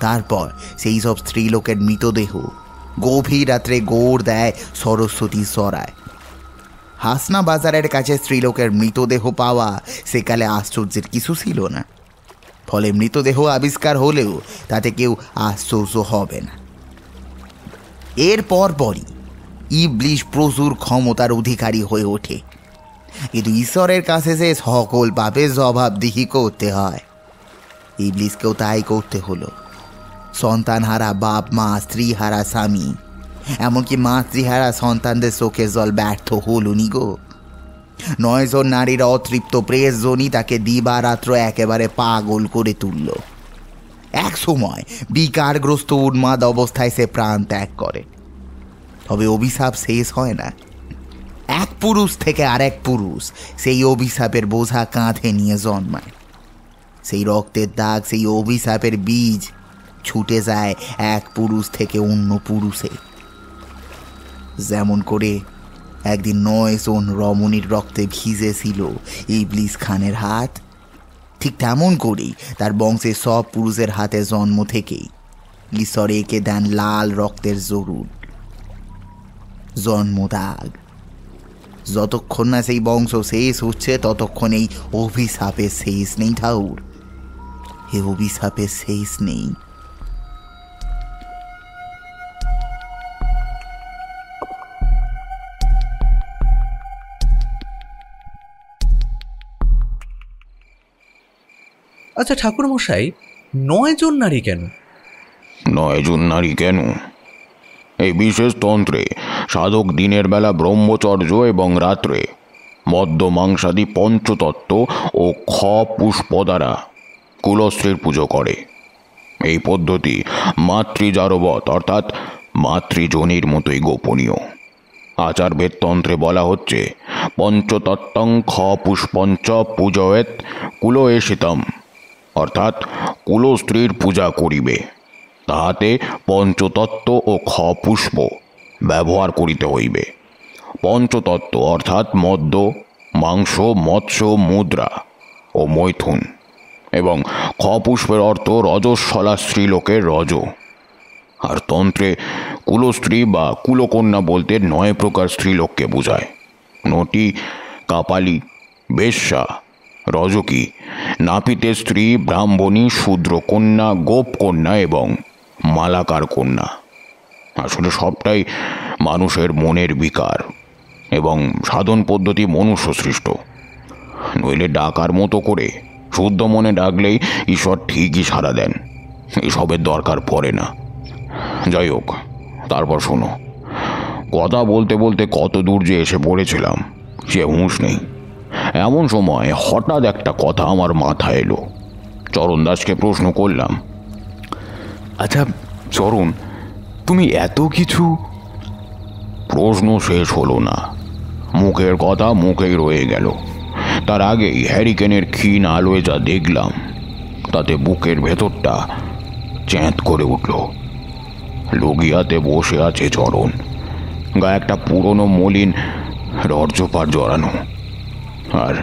তারপর সেই সব স্ত্রীলোকের মৃতদেহ গভীর রাত্রে গোড় দেয় সরস্বতী সরায়। হাসনা বাজারের কাছে স্ত্রীলোকের মৃতদেহ পাওয়া সেকালে আশ্চর্যের কিছু ছিল না। ফলে মৃতদেহ আবিষ্কার হলেও তাতে কেউ আশ্চর্য হবে না। এর পরপরই ইবলিশ প্রচুর ক্ষমতার অধিকারী হয়ে ওঠে, কিন্তু ঈশ্বরের কাছে সে সকল পাপের জবাবদিহি করতে হয়। ইবলিশকেও তাই করতে হলো। সন্তানহারা বাপ মা, স্ত্রীহারা স্বামী, এমনকি মাতৃহারা সন্তানদের চোখের জল ব্যর্থ হলুনি গো। 9 জন নারীর অতৃপ্ত প্রেসজনই তাকে দিবারাত্র একেবারে পাগল করে তুলল। এক সময় বিকারগ্রস্ত উন্মাদ অবস্থায় সে প্রাণ ত্যাগ করে। তবে অভিশাপ শেষ হয় না। এক পুরুষ থেকে আরেক পুরুষ সেই অভিশাপের বোঝা কাঁধে নিয়ে জন্মায়। সেই রক্তের দাগ, সেই অভিশাপের বীজ ছুটে যায় এক পুরুষ থেকে অন্য পুরুষে। যেমন করে একদিন 9 জন রমণীর রক্তে ভিজেছিল ইবলিশ খানের হাত, ঠিক তেমন করেই তার বংশের সব পুরুষের হাতে জন্ম থেকেই ঈশ্বর এঁকে দেন লাল রক্তের জরুর, জন্মদাগ। যতক্ষণ না সেই বংশ শেষ হচ্ছে ততক্ষণ এই অভিশাপের শেষ নেই ঠাউর, এ অভিশাপের শেষ নেই। আচ্ছা ঠাকুরমশাই, 9 জন নারী কেন? 9 জন নারী কেন? এই বিশেষ তন্ত্রে সাধক দিনের বেলা ব্রহ্মচর্য এবং রাত্রে মদ্য মাংসাদি পঞ্চতত্ত্ব ও পুষ্প দ্বারা কুলস্ত্রীর পুজো করে। এই পদ্ধতি মাতৃজারবৎ অর্থাৎ মাতৃজনির মতোই গোপনীয়। আচারভেদ তন্ত্রে বলা হচ্ছে পঞ্চতত্ত্বং পুষ্পঞ্চ পূজয়েত কুলয়েষিতম, অর্থাৎ কুলস্ত্রীর পূজা করিবে, তাহাতে পঞ্চতত্ত্ব ও পুষ্প ব্যবহার করিতে হইবে। পঞ্চতত্ত্ব অর্থাৎ মদ্য, মাংস, মৎস্য, মুদ্রা ও মৈথুন, এবং পুষ্পের অর্থ রজস্বলা স্ত্রীলোকের রজ। আর তন্ত্রে কুলস্ত্রী বা কুলকন্যা বলতে 9 প্রকার স্ত্রীলোককে বোঝায়: নটি, কাপালি, বেশ্যা, রজকী, নাপিতের স্ত্রী, ব্রাহ্মণী, শূদ্রকন্যা, গোপকন্যা এবং মালাকার কন্যা। আসলে সবটাই মানুষের মনের বিকার এবং সাধন পদ্ধতি মনুষ্য সৃষ্ট। নইলে ডাকার মতো করে শুদ্ধ মনে ডাকলেই ঈশ্বর ঠিকই সাড়া দেন, এসবের দরকার পড়ে না। যাই হোক, তারপর শোনো, কথা বলতে বলতে কত দূর যে এসে পড়েছিলাম সে হুঁশ নেই। এমন সময় হঠাৎ একটা কথা আমার মাথায় এলো। চরণ দাসকে প্রশ্ন করলাম, আচ্ছা চরণ, তুমি এত কিছু? প্রশ্ন শেষ হলো না, মুখের কথা মুখেই রয়ে গেল। তার আগেই হ্যারিকেনের ক্ষীণ আলোয় যা দেখলাম তাতে বুকের ভেতরটা চ্যাঁত করে উঠল। লগিয়াতে বসে আছে চরণ, গায়ে একটা পুরনো মলিন রজ্জপাট জড়ানো, আর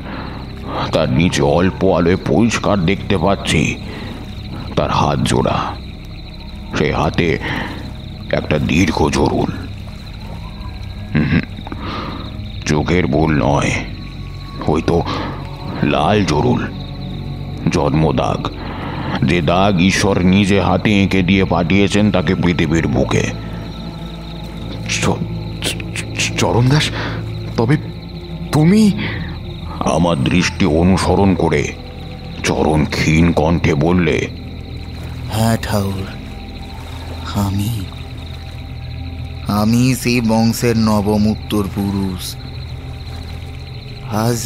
তার নিচে অল্প আলোয় পরিষ্কার দেখতে পাচ্ছি তার হাত জোড়া। সেই হাতে একটা দীর্ঘ জরুল। চোখের ভুল নয়, ওই তো লাল জরুল, জন্মদাগ, যে দাগ ঈশ্বর নিজে হাতে এঁকে দিয়ে পাঠিয়েছেন তাকে পৃথিবীর বুকে। চরণ দাস, তবে তুমি? আমার দৃষ্টি অনুসরণ করে চরণ ক্ষীণ কণ্ঠে বললে, হ্যাঁ ঠাউর, আমি সেই বংশের নবম উত্তর পুরুষ। আজ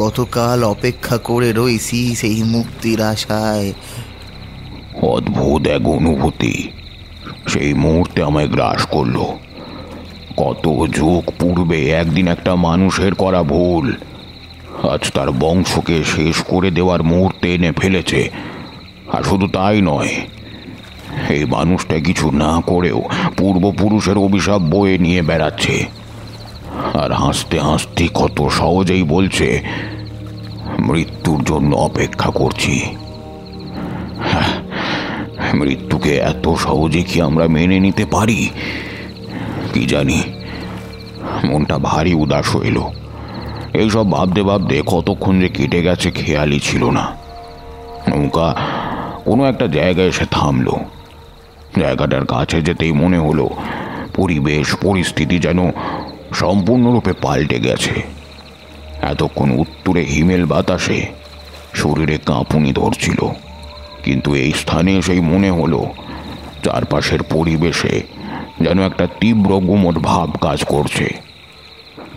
কতকাল অপেক্ষা করে রয়েছি সেই মুক্তির আশায়। অদ্ভুত এক অনুভূতি সেই মুহূর্তে আমায় গ্রাস করলো। কত যুগ পূর্বে একদিন একটা মানুষের করা ভুল আজ তার বংশকে শেষ করে দেওয়ার মুহূর্তে এনে ফেলেছে। আর শুধু তাই নয়, এই মানুষটা কিছু না করেও পূর্বপুরুষের অভিশাপ বয়ে নিয়ে বেড়াচ্ছে, আর হাসতে হাসতে কত সহজেই বলছে মৃত্যুর জন্য অপেক্ষা করছি। মৃত্যুকে এত সহজে কি আমরা মেনে নিতে পারি? কি জানি, মনটা ভারী উদাস হইল। এইসব ভাবতে ভাবতে কতক্ষণ যে কেটে গেছে খেয়ালই ছিল না। নৌকা কোনো একটা জায়গায় এসে থামলো। জায়গাটার কাছে যেতেই মনে হলো পরিবেশ পরিস্থিতি যেন সম্পূর্ণরূপে পাল্টে গেছে। এতক্ষণ উত্তরে হিমেল বাতাসে শরীরে কাঁপুনি ধরছিল, কিন্তু এই স্থানে এসেই মনে হলো চারপাশের পরিবেশে যেন একটা তীব্র গুমট ভাব কাজ করছে।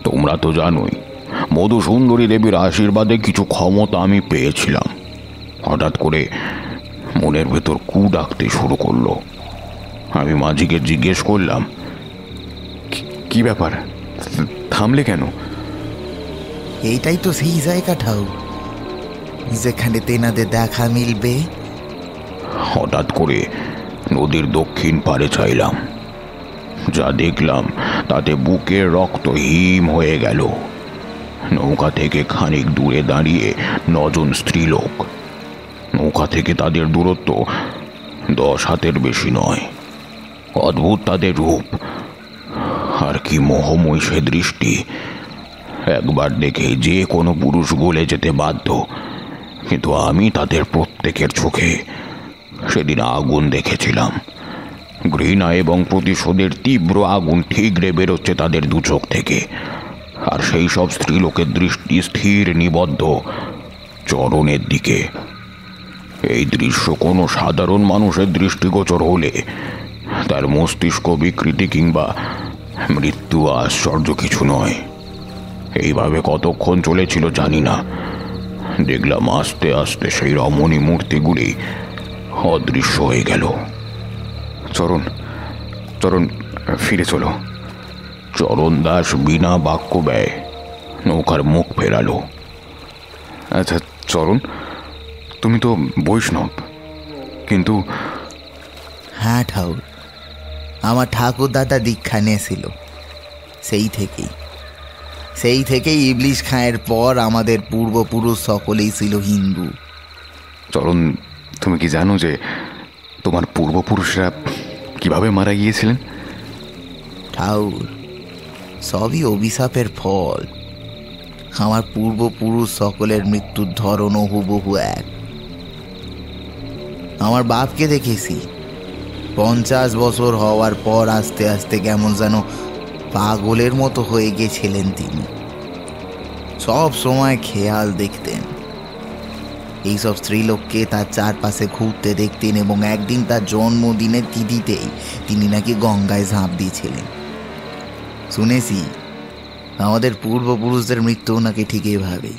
তোমরা তো জানোই, মধুসুন্দরী দেবীর আশীর্বাদে কিছু ক্ষমতা আমি পেয়েছিলাম। হঠাৎ করে মনের ভেতর কু ডাকতে শুরু করলো। আমি মাঝিকে জিজ্ঞেস করলাম, কি ব্যাপার, থামলে কেন? এইটাই তো সেই জায়গা ঠাকুর যেখানে তেনাদের দেখা মিলবে। হঠাৎ করে নদীর দক্ষিণ পাড়ে চাইলাম। যা দেখলাম তাতে বুকের রক্ত হিম হয়ে গেল। নৌকা থেকে খানিক দূরে দাঁড়িয়ে 9 জন স্ত্রীলোক। নৌকা থেকে তাদের দূরত্ব 10 হাতের বেশি নয়। অদ্ভুত তাদের রূপ, আর কি মোহময় সে দৃষ্টি। একবার দেখে যে কোনো পুরুষ গলে যেতে বাধ্য, কিন্তু আমি তাদের প্রত্যেকের চোখে সেদিন আগুন দেখেছিলাম। ঘৃণা এবং প্রতিশোধের তীব্র আগুন ঠিকরে বেরোচ্ছে তাদের দু চোখ থেকে। আর সেই সব স্ত্রীলোকের দৃষ্টি স্থির নিবদ্ধ চরণের দিকে। এই দৃশ্য কোনো সাধারণ মানুষের দৃষ্টিগোচর হলে তার মস্তিষ্ক বিকৃতি কিংবা মৃত্যু আশ্চর্য কিছু নয়। এইভাবে কতক্ষণ চলেছিল জানি না। দেখলাম আস্তে আস্তে সেই রমণী মূর্তিগুলি অদৃশ্য হয়ে গেল। চরণ, চরণ, ফিরে চলো। চরণ দাস বিনা বাক্য ব্যয় নৌকার মুখ ফেরালো। আচ্ছা চরণ, তুমি তো বৈষ্ণব, কিন্তু হ্যাঁ ঠাকুর, আমার ঠাকুর দাদা দীক্ষা নিয়েছিল। সেই থেকেই ইবলিশ খাঁয়ের পর আমাদের পূর্বপুরুষ সকলেই ছিল হিন্দু। চরণ, তুমি কি জানো যে তোমার পূর্বপুরুষরা কিভাবে মারা গিয়েছিলেন? ঠাকুর, সবই অভিশাপের ফল। আমার পূর্বপুরুষ সকলের মৃত্যুর ধরনও হুবহু এক। আমার বাপকে দেখেছি, 50 বছর হওয়ার পর আস্তে আস্তে কেমন যেন পাগলের মতো হয়ে গেছিলেন তিনি। সব সময় খেয়াল দেখতেন। এইসব স্ত্রীলোককে তার চারপাশে ঘুরতে দেখতেন, এবং একদিন তার জন্মদিনের তিথিতেই তিনি নাকি গঙ্গায় ঝাঁপ দিয়েছিলেন। শুনেছি আমাদের পূর্বপুরুষদের মৃত্যু নাকি ঠিক এভাবে,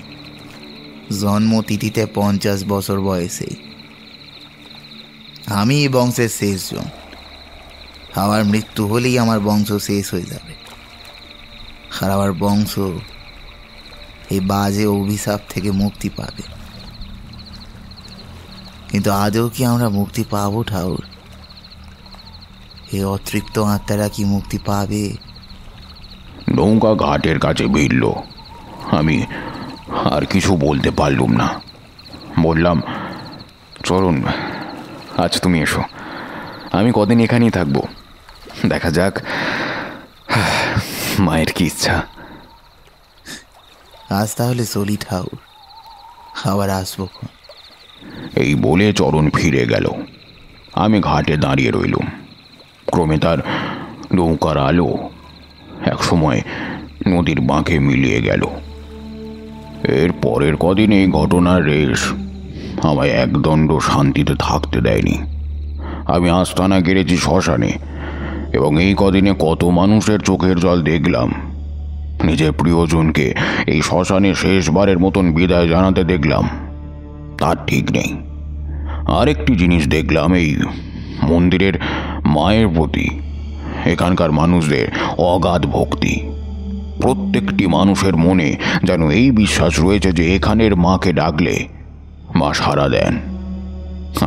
জন্মতিথিতে 50 বছর বয়সে। আমি বংশের শেষজন। আমার মৃত্যু হলেই আমার বংশ শেষ হয়ে যাবে, আর আমার বংশ এই বাজে অভিশাপ থেকে মুক্তি পাবে। কিন্তু আদৌ কি আমরা মুক্তি পাবো ঠাকুর? এই অতৃপ্ত আত্মারা কি মুক্তি পাবে? নৌকা ঘাটের কাছে ভিড়ল। আমি আর কিছু বলতে পারলুম না। বললাম, চরণ, আজ তুমি এসো, আমি কদিন এখানেই থাকবো। দেখা যাক মায়ের কি ইচ্ছা। আজ তাহলে চলি ঠাকুর, আবার আসবো। এই বলে চরণ ফিরে গেল। আমি ঘাটে দাঁড়িয়ে রইলুম। ক্রমে তার নৌকার আলো একসময় নদীর বাঁকে মিলিয়ে গেল। এর পরের কদিন এই ঘটনার রেশ আমায় একদণ্ড শান্তিতে থাকতে দেয়নি। আমি আস্তানা গেড়েছি শ্মশানে, এবং এই কদিনে কত মানুষের চোখের জল দেখলাম। নিজের প্রিয়জনকে এই শ্মশানে শেষবারের মতন বিদায় জানাতে দেখলাম, তার ঠিক নেই। আরেকটি জিনিস দেখলাম, এই মন্দিরের মায়ের প্রতি এখানকার মানুষদের অগাধ ভক্তি। প্রত্যেকটি মানুষের মনে যেন এই বিশ্বাস রয়েছে যে এখানের মাকে ডাকলে মা সাড়া দেন।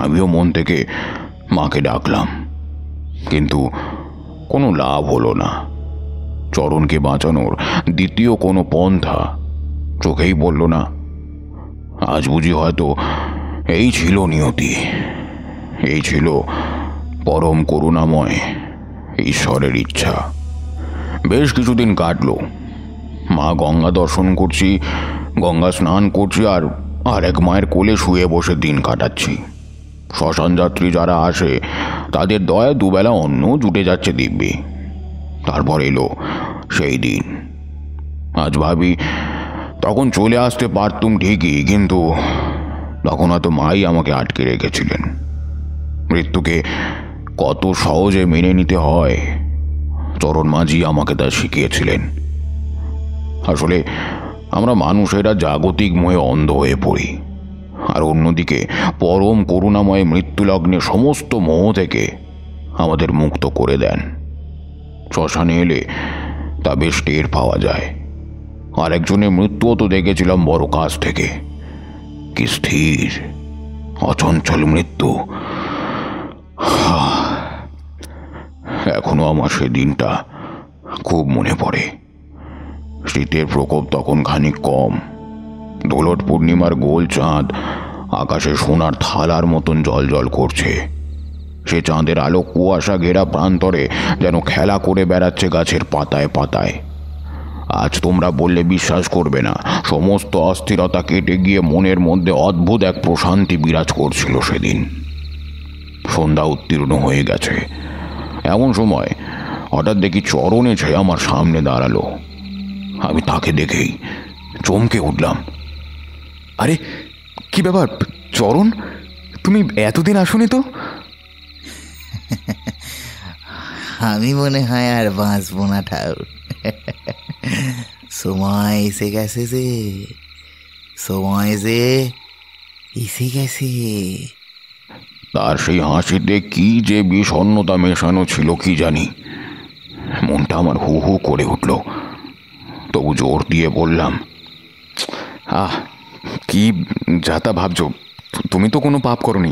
আমিও মন থেকে মাকে ডাকলাম, কিন্তু কোনো লাভ হলো না। চরণকে বাঁচানোর দ্বিতীয় কোনো পন্থা চোখেই পড়ল না। আজ বুঝি হয়তো এই ছিল নিয়তি, এই ছিল পরম করুণাময় ঈশ্বরের ইচ্ছা। বেশ কিছুদিন কাটলো। মা গঙ্গা দর্শন করছি, গঙ্গা স্নান করছি, আর এক মায়ের কোলে শুয়ে বসে দিন কাটাচ্ছি। শ্মশান যাত্রী যারা আসে তাদের দয়ায় দুবেলা অন্ন জুটে যাচ্ছে দিব্যি। তারপর এলো সেই দিন। আজ ভাবি তখন চলে আসতে পারতুম ঠিকই, কিন্তু তখন হয়তো মাই আমাকে আটকে রেখেছিলেন। মৃত্যুকে কত সহজে মেনে নিতে হয় চরণ মাঝি আমাকে তা শিখিয়েছিলেন। আসলে আমরা মানুষেরা জাগতিক মোহে অন্ধ হয়ে পড়ি, আর অন্যদিকে পরম করুণাময় মৃত্যুলগ্নে সমস্ত মোহ থেকে আমাদের মুক্ত করে দেন। শ্মশানে এলে তা বেশ টের পাওয়া যায়। আরেকজনের মৃত্যুও তো দেখেছিলাম বড় কাছ থেকে। কি স্থির অচঞ্চল মৃত্যু! এখনো আমার সে দিনটা খুব মনে পড়ে। শীতের প্রকোপ তখন খানিক কম। দোলট পূর্ণিমার গোল চাঁদ আকাশে সোনার থালার মতন জলজল করছে। সে চাঁদের আলো কুয়াশা ঘেরা প্রান্তরে যেন খেলা করে বেড়াচ্ছে গাছের পাতায় পাতায়। আজ তোমরা বললে বিশ্বাস করবে না, সমস্ত অস্থিরতা কেটে গিয়ে মনের মধ্যে অদ্ভুত এক প্রশান্তি বিরাজ করছিল সেদিন। সন্ধ্যা উত্তীর্ণ হয়ে গেছে, এমন সময় হঠাৎ দেখি চরণ এসে আমার সামনে দাঁড়ালো। আমি তাকে দেখেই চমকে উঠলাম। আরে কি ব্যাপার চরণ, তুমি এতদিন আসোনি তো? আমি মনে হয় আর বাঁচবো না ঠাকুর। সময় এসে গেছে যে, সময় যে এসে গেছে। তার সেই হাসিতে কি যে বিষণ্ণতা মেশানো ছিল কি জানি। মনটা আমার হু হু করে উঠল। তবু জোর দিয়ে বললাম, কি যাতা ভাবছো, তুমি তো কোনো পাপ করনি।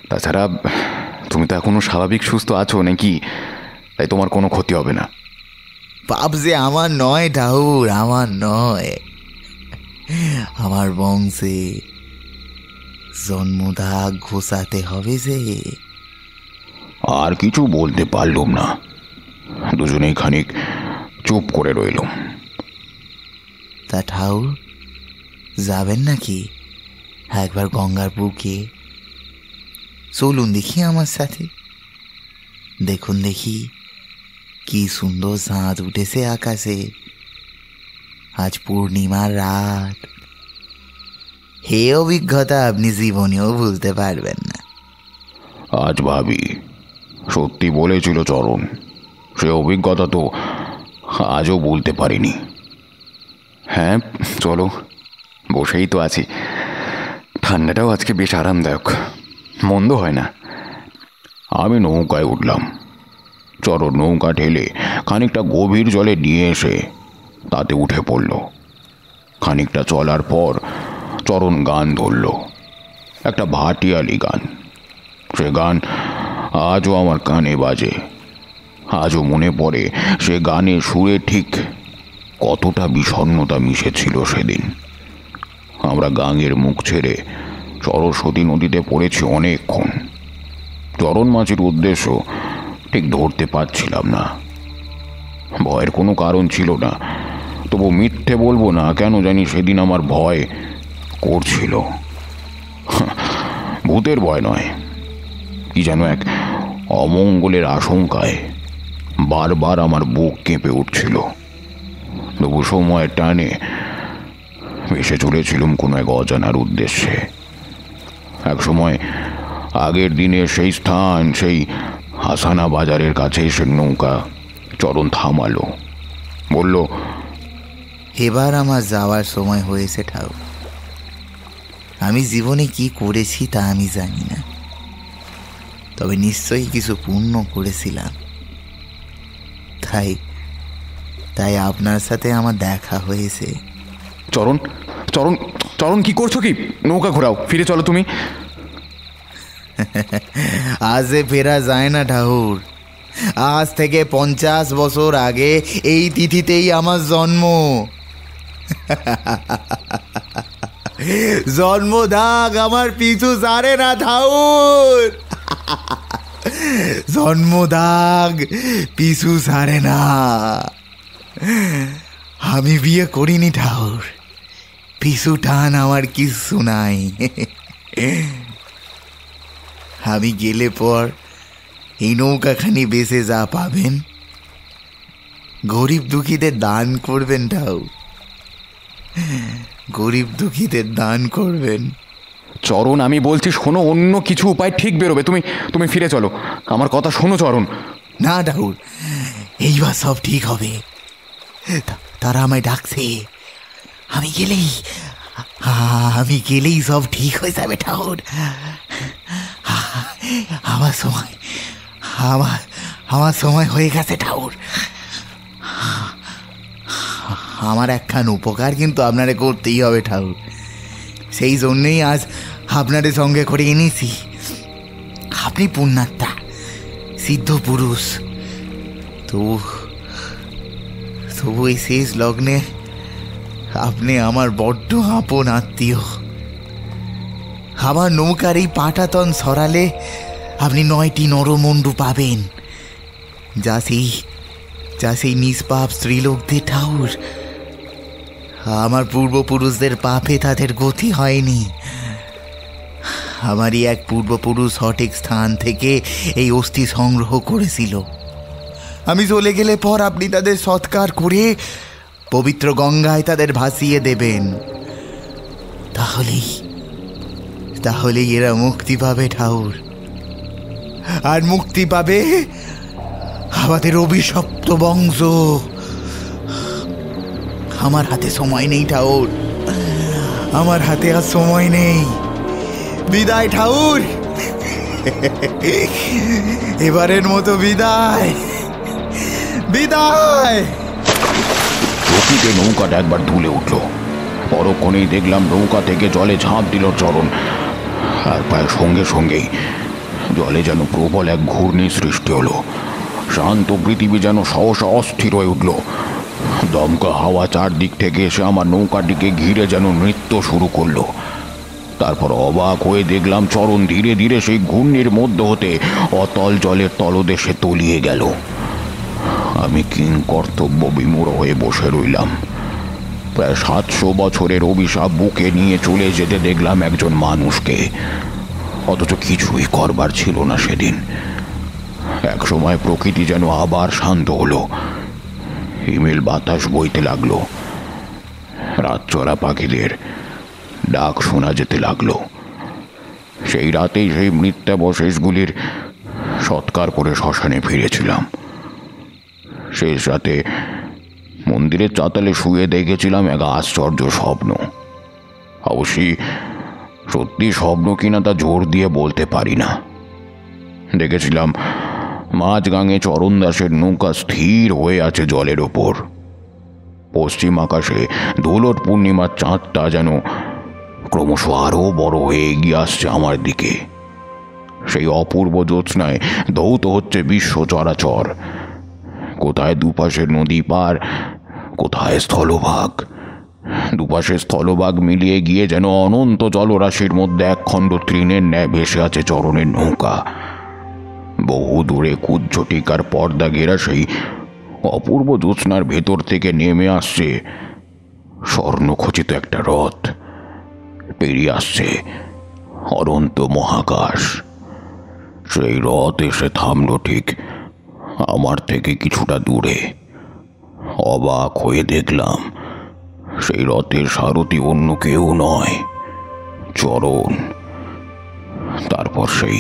তাছাড়া তুমি তো এখনো স্বাভাবিক সুস্থ আছো নাকি, তাই তোমার কোনো ক্ষতি হবে না। পাপ যে আমার নয় ঠাকুর, আমার নয়। আমার বংশে জন্মদাগ ঘোষাতে হবে যে। আর কিছু বলতে পারলুম না। দুজনেই খানিক চুপ করে রইল। তা ঠাকুর যাবেন নাকি একবার গঙ্গার বুকে? চলুন দেখি আমার সাথে। দেখুন দেখি কি সুন্দর চাঁদ উঠেছে আকাশে। আজ পূর্ণিমার রাত। হে অভিজ্ঞতা আপনি জীবনেও ভুলতে পারবেন না। আজ ভাবি সত্যি বলেছিল চরণ, সে অভিজ্ঞতা তো আজও বলতে পারিনি। হ্যাঁ চলো, বসেই তো আছি। ঠান্ডাটাও আজকে বেশ আরামদায়ক, মন্দ হয় না। আমি নৌকায় উঠলাম। চরণ নৌকা ঠেলে খানিকটা গভীর জলে নিয়ে এসে তাতে উঠে পড়ল। খানিকটা চলার পর চরণ গান ধরল, একটা ভাটিয়ালি গান। সে গান আজও আমার কানে বাজে। আজও মনে পড়ে সে গানের সুরে ঠিক কতটা বিষণ্ণতা মিশেছিল সেদিন। আমরা গাঙের মুখ ছেড়ে সরস্বতী নদীতে পড়েছি অনেকক্ষণ। চরণ মাঝির উদ্দেশ্য ঠিক ধরতে পারছিলাম না। ভয়ের কোনো কারণ ছিল না, তবু মিথ্যে বলবো না, কেন জানি সেদিন আমার ভয় করছিল। ভূতের ভয় নয়, কি যেন এক অমঙ্গলের আশঙ্কায় বারবার আমার বুক কেঁপে উঠছিল। তবু সময়ের টানে ভেসে চলেছিলাম কোনো এক অজানার উদ্দেশ্যে। এক সময় আগের দিনের সেই স্থান, সেই হাসানা বাজারের কাছে এসে নৌকা চরণ থামালো, বলল, এবার আমার যাওয়ার সময় হয়েছে ঠাকুর। আমি জীবনে কি করেছি তা আমি জানি না, তবে নিশ্চয়ই কিছু পুণ্য করেছিলাম। তাই তাই আপনার সাথে আমার দেখা হয়েছে। চরণ চরণ চরণ কি করছো? কি নৌকা ঘোরাও, ফিরে চলো তুমি। আজে ফেরা যায় না ঠাকুর। আজ থেকে 50 বছর আগে এই তিথিতেই আমার জন্ম। জন্মদাগ আমার পিছু ছাড়ে না ঠাকুর। জন্মদাগ পিছু ছাড়ে না। আমি বিয়ে করিনি ঠাকুর, পিছু টান আমার কিছু নাই। আমি গেলে পর এই নৌকাখানি বেঁচে যা পাবেন গরিব দুঃখীদের দান করবেন ঠাকুর, গরিব দুঃখীদের দান করবেন। চরণ, আমি বলছি শোনো, অন্য কিছু উপায় ঠিক বেরোবে। তুমি তুমি ফিরে চলো, আমার কথা শোনো চরণ। না ঠাকুর, এইবার সব ঠিক হবে। তারা আমায় ডাকছে, আমি গেলেই সব ঠিক হয়ে যাবে ঠাকুর। আমার সময় হয়ে গেছে ঠাকুর। আমার একখান উপকার কিন্তু আপনারে করতেই হবে ঠাকুর। সেই জন্যেই আজ আপনাদের সঙ্গে করে এনেছি। আপনি পুণ্যাত্মা, সিদ্ধ পুরুষ, তবু এই শেষ লগ্নে আপনি আমার বড্ড আপন আত্মীয়। আমার নৌকার এই পাটাতন সরালে আপনি 9টি নরমণ্ডু পাবেন, যা সেই নিষ্পাপ স্ত্রীলোকদের ঠাকুর। আমার পূর্বপুরুষদের পাপে তাদের গতি হয়নি। আমারই এক পূর্বপুরুষ সঠিক স্থান থেকে এই অস্থি সংগ্রহ করেছিল। আমি চলে গেলে পর আপনি তাদের সৎকার করে পবিত্র গঙ্গায় তাদের ভাসিয়ে দেবেন। তাহলেই এরা মুক্তি পাবে ঠাকুর। আর মুক্তি পাবে আমাদের অভিশপ্ত বংশ। আমার হাতে সময় নেই ঠাকুর, আমার হাতে আর সময় নেই। বিদায় ঠাকুর, এবারের মতো বিদায়। চকিতে নৌকাটা একবার দুলে উঠল। পরক্ষণেই দেখলাম নৌকা থেকে জলে ঝাঁপ দিল চরণ, আর প্রায় সঙ্গে সঙ্গেই জলে যেন প্রবল এক ঘূর্ণি সৃষ্টি হলো। শান্ত পৃথিবী যেন সহসা অস্থির হয়ে উঠল। দমকা হাওয়া চারদিক থেকে এসে আমার নৌকাটিকে ঘিরে যেন নৃত্য শুরু করলো। তারপর অবাক হয়ে দেখলাম চরণ ধীরে ধীরে সেই ঘূর্ণির মধ্য হতে অতল জলের তলদেশে তলিয়ে গেল। আমি কিংকর্তব্য বিমূঢ় হয়ে বসে রইলাম। প্রায় 700 বছরের অভিশাপ বুকে নিয়ে চলে যেতে দেখলাম একজন মানুষকে, অথচ কিছুই করবার ছিল না সেদিন। এক সময় প্রকৃতি যেন আবার শান্ত হলো, হিমেল বাতাস বইতে লাগলো, রাতচরা পাখিদের ডাক শোনা যেতে লাগলো। সেই রাতেই সেই মৃত্যুবশেষগুলির সৎকার করে শ্মশানে ফিরেছিলাম। শেষ রাতে মন্দিরের চাতালে শুয়ে দেখেছিলাম এক আশ্চর্য স্বপ্ন। অবশ্যই সত্যি স্বপ্ন কিনা তা জোর দিয়ে বলতে পারি না। দেখেছিলাম মাঝগাঙে চরণ দাসের নৌকা স্থির হয়ে আছে জলের ওপর। পশ্চিম আকাশে দোলট পূর্ণিমার চাঁদটা যেন ক্রমশ আরও বড় হয়ে এগিয়ে আসছে আমার দিকে। সেই অপূর্ব জ্যোৎস্নায় ধৌত হচ্ছে বিশ্ব চরাচর। কোথায় দুপাশের নদী পার, কোথায় স্থলভাগ। দুপাশে স্থলভাগ মিলিয়ে গিয়ে যেন অনন্ত জলরাশির মধ্যে একখণ্ড তৃণের ন্যায় ভেসে আছে চরণের নৌকা। বহু দূরে কুজ্ঝটিকার পর্দা ঘেরা সেই অপূর্ব জ্যোৎস্নার ভেতর থেকে নেমে আসছে স্বর্ণখচিত একটা রথ। পেরিয়ে আসছে অনন্ত মহাকাশ। সেই রথ এসে থামল ঠিক আমার থেকে কিছুটা দূরে। অবাক হয়ে দেখলাম সেই রথের সারথি অন্য কেউ নয়, চরণ। তারপর সেই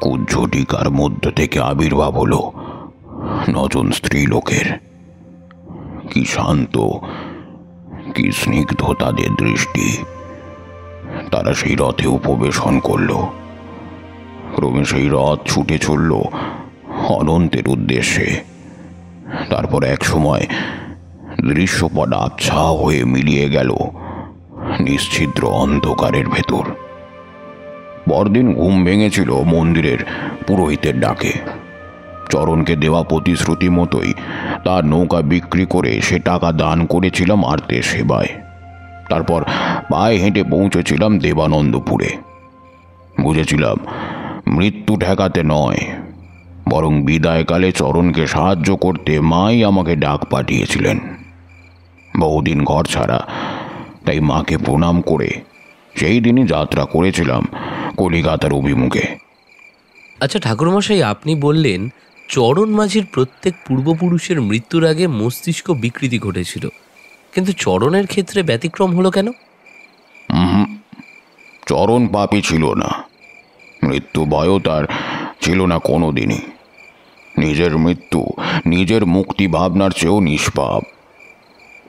কুজ্ঝটিকার মধ্য থেকে আবির্ভাব হলো 9 জন স্ত্রীলোকের। কি শান্ত, কি স্নিগ্ধ তাদের দৃষ্টি। তারা সেই রথে উপবেশন করল। ক্রমে সেই রথ ছুটে চলল অনন্তের উদ্দেশ্যে। তারপর এক সময় দৃশ্যপট আবছা হয়ে মিলিয়ে গেল নিশ্ছিদ্র অন্ধকারের ভেতর। পরদিন ঘুম ভেঙেছিল মন্দিরের পুরোহিতের ডাকে। চরণকে দেওয়া প্রতিশ্রুতি মতোই তার নৌকা বিক্রি করে সে টাকা দান করেছিলাম আর্তের সেবায়। তারপর পায়ে হেঁটে পৌঁছেছিলাম দেবানন্দপুরে। বুঝেছিলাম মৃত্যু ঠেকাতে নয়, বরং বিদায়কালে চরণকে সাহায্য করতে মাই আমাকে ডাক পাঠিয়েছিলেন। বহুদিন ঘর ছাড়া, তাই মাকে প্রণাম করে সেই দিনই যাত্রা করেছিলাম কলিকাতার অভিমুখে। আচ্ছা ঠাকুরমশাই, আপনি বললেন চরণ মাঝির প্রত্যেক পূর্বপুরুষের মৃত্যুর আগে মস্তিষ্ক বিকৃতি ঘটেছিল, কিন্তু চরণের ক্ষেত্রে ব্যতিক্রম হলো কেন? চরণ পাপী ছিল না, মৃত্যু ভয়ও তার ছিল না কোনো দিনই। নিজের মৃত্যু নিজের মুক্তি ভাবনার চেয়েও নিষ্পাপ।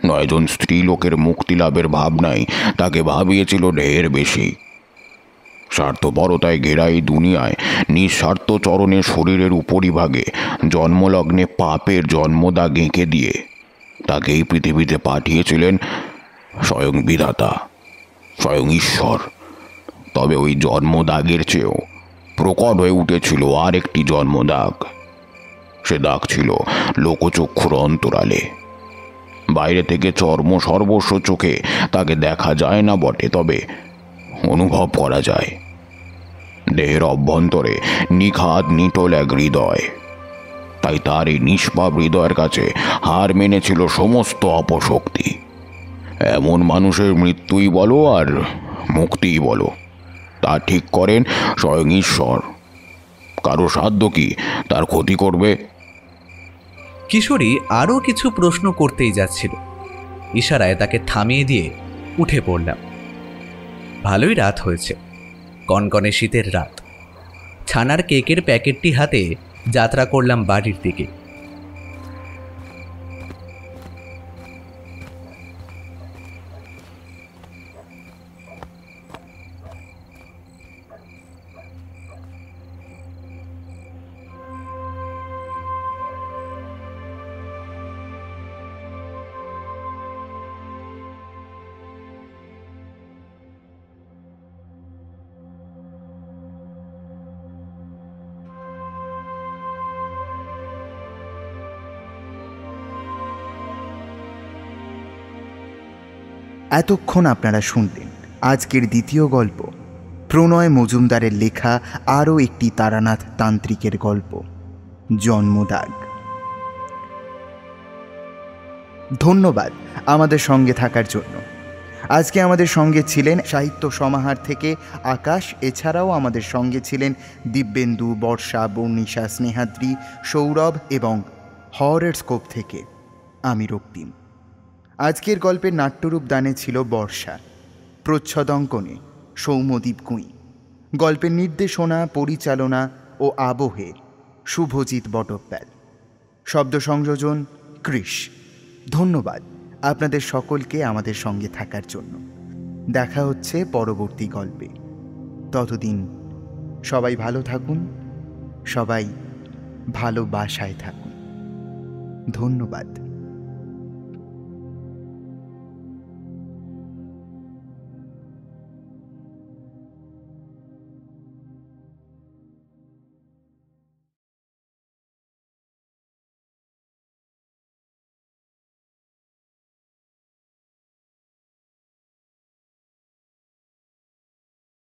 9 জন স্ত্রী লোকের মুক্তি লাভের ভাবনাই তাকে ভাবিয়েছিল ঢের বেশি। স্বার্থপরতায় ঘেরা এই দুনিয়ায় নিঃস্বার্থ চরণের শরীরের উপরিভাগে জন্মলগ্নে পাপের জন্মদাগ এঁকে দিয়ে তাকে এই পৃথিবীতে পাঠিয়েছিলেন স্বয়ং বিধাতা, স্বয়ং ঈশ্বর। তবে ওই জন্মদাগের চেয়েও প্রকট হয়ে উঠেছিল আর একটি জন্মদাগ। সে দাগ ছিল লোকচক্ষুর অন্তরালে। বাইরে থেকে চর্ম সর্বস্ব চোখে তাকে দেখা যায় না বটে, তবে অনুভব করা যায়। দেহের অভ্যন্তরে নিখাদ নিটোল এক হৃদয়। তাই তার এই নিষ্পাপ হৃদয়ের কাছে হার মেনেছিল সমস্ত অপশক্তি। এমন মানুষের মৃত্যুই বলো আর মুক্তিই বলো, তা ঠিক করেন স্বয়ং ঈশ্বর। কারো সাধ্য কি তার ক্ষতি করবে? কিশোরী আরও কিছু প্রশ্ন করতেই যাচ্ছিল। ইশারায় তাকে থামিয়ে দিয়ে উঠে পড়লাম। ভালোই রাত হয়েছে, কনকনে শীতের রাত। ছানার কেকের প্যাকেটটি হাতে যাত্রা করলাম বাড়ির দিকে। এতক্ষণ আপনারা শুনলেন আজকের দ্বিতীয় গল্প, প্রণয় মজুমদারের লেখা আরও একটি তারানাথ তান্ত্রিকের গল্প, জন্মদাগ। ধন্যবাদ আমাদের সঙ্গে থাকার জন্য। আজকে আমাদের সঙ্গে ছিলেন সাহিত্য সমাহার থেকে আকাশ, এছাড়াও আমাদের সঙ্গে ছিলেন দিব্যেন্দু, বর্ষা, বর্ণিশা, স্নেহাদ্রি, সৌরভ এবং হরর স্কোপ থেকে আমি রক্তিম। আজকের গল্পের নাট্যরূপ দানে ছিল বর্ষা, প্রচ্ছদ অঙ্কনে সৌম্যদীপ গুঁই, গল্পের নির্দেশনা, পরিচালনা ও আবহে শুভজিৎ বটব্যাল, শব্দ সংযোজন কৃষ। ধন্যবাদ আপনাদের সকলকে আমাদের সঙ্গে থাকার জন্য। দেখা হচ্ছে পরবর্তী গল্পে। ততদিন সবাই ভালো থাকুন, সবাই ভালোবাসায় থাকুন। ধন্যবাদ।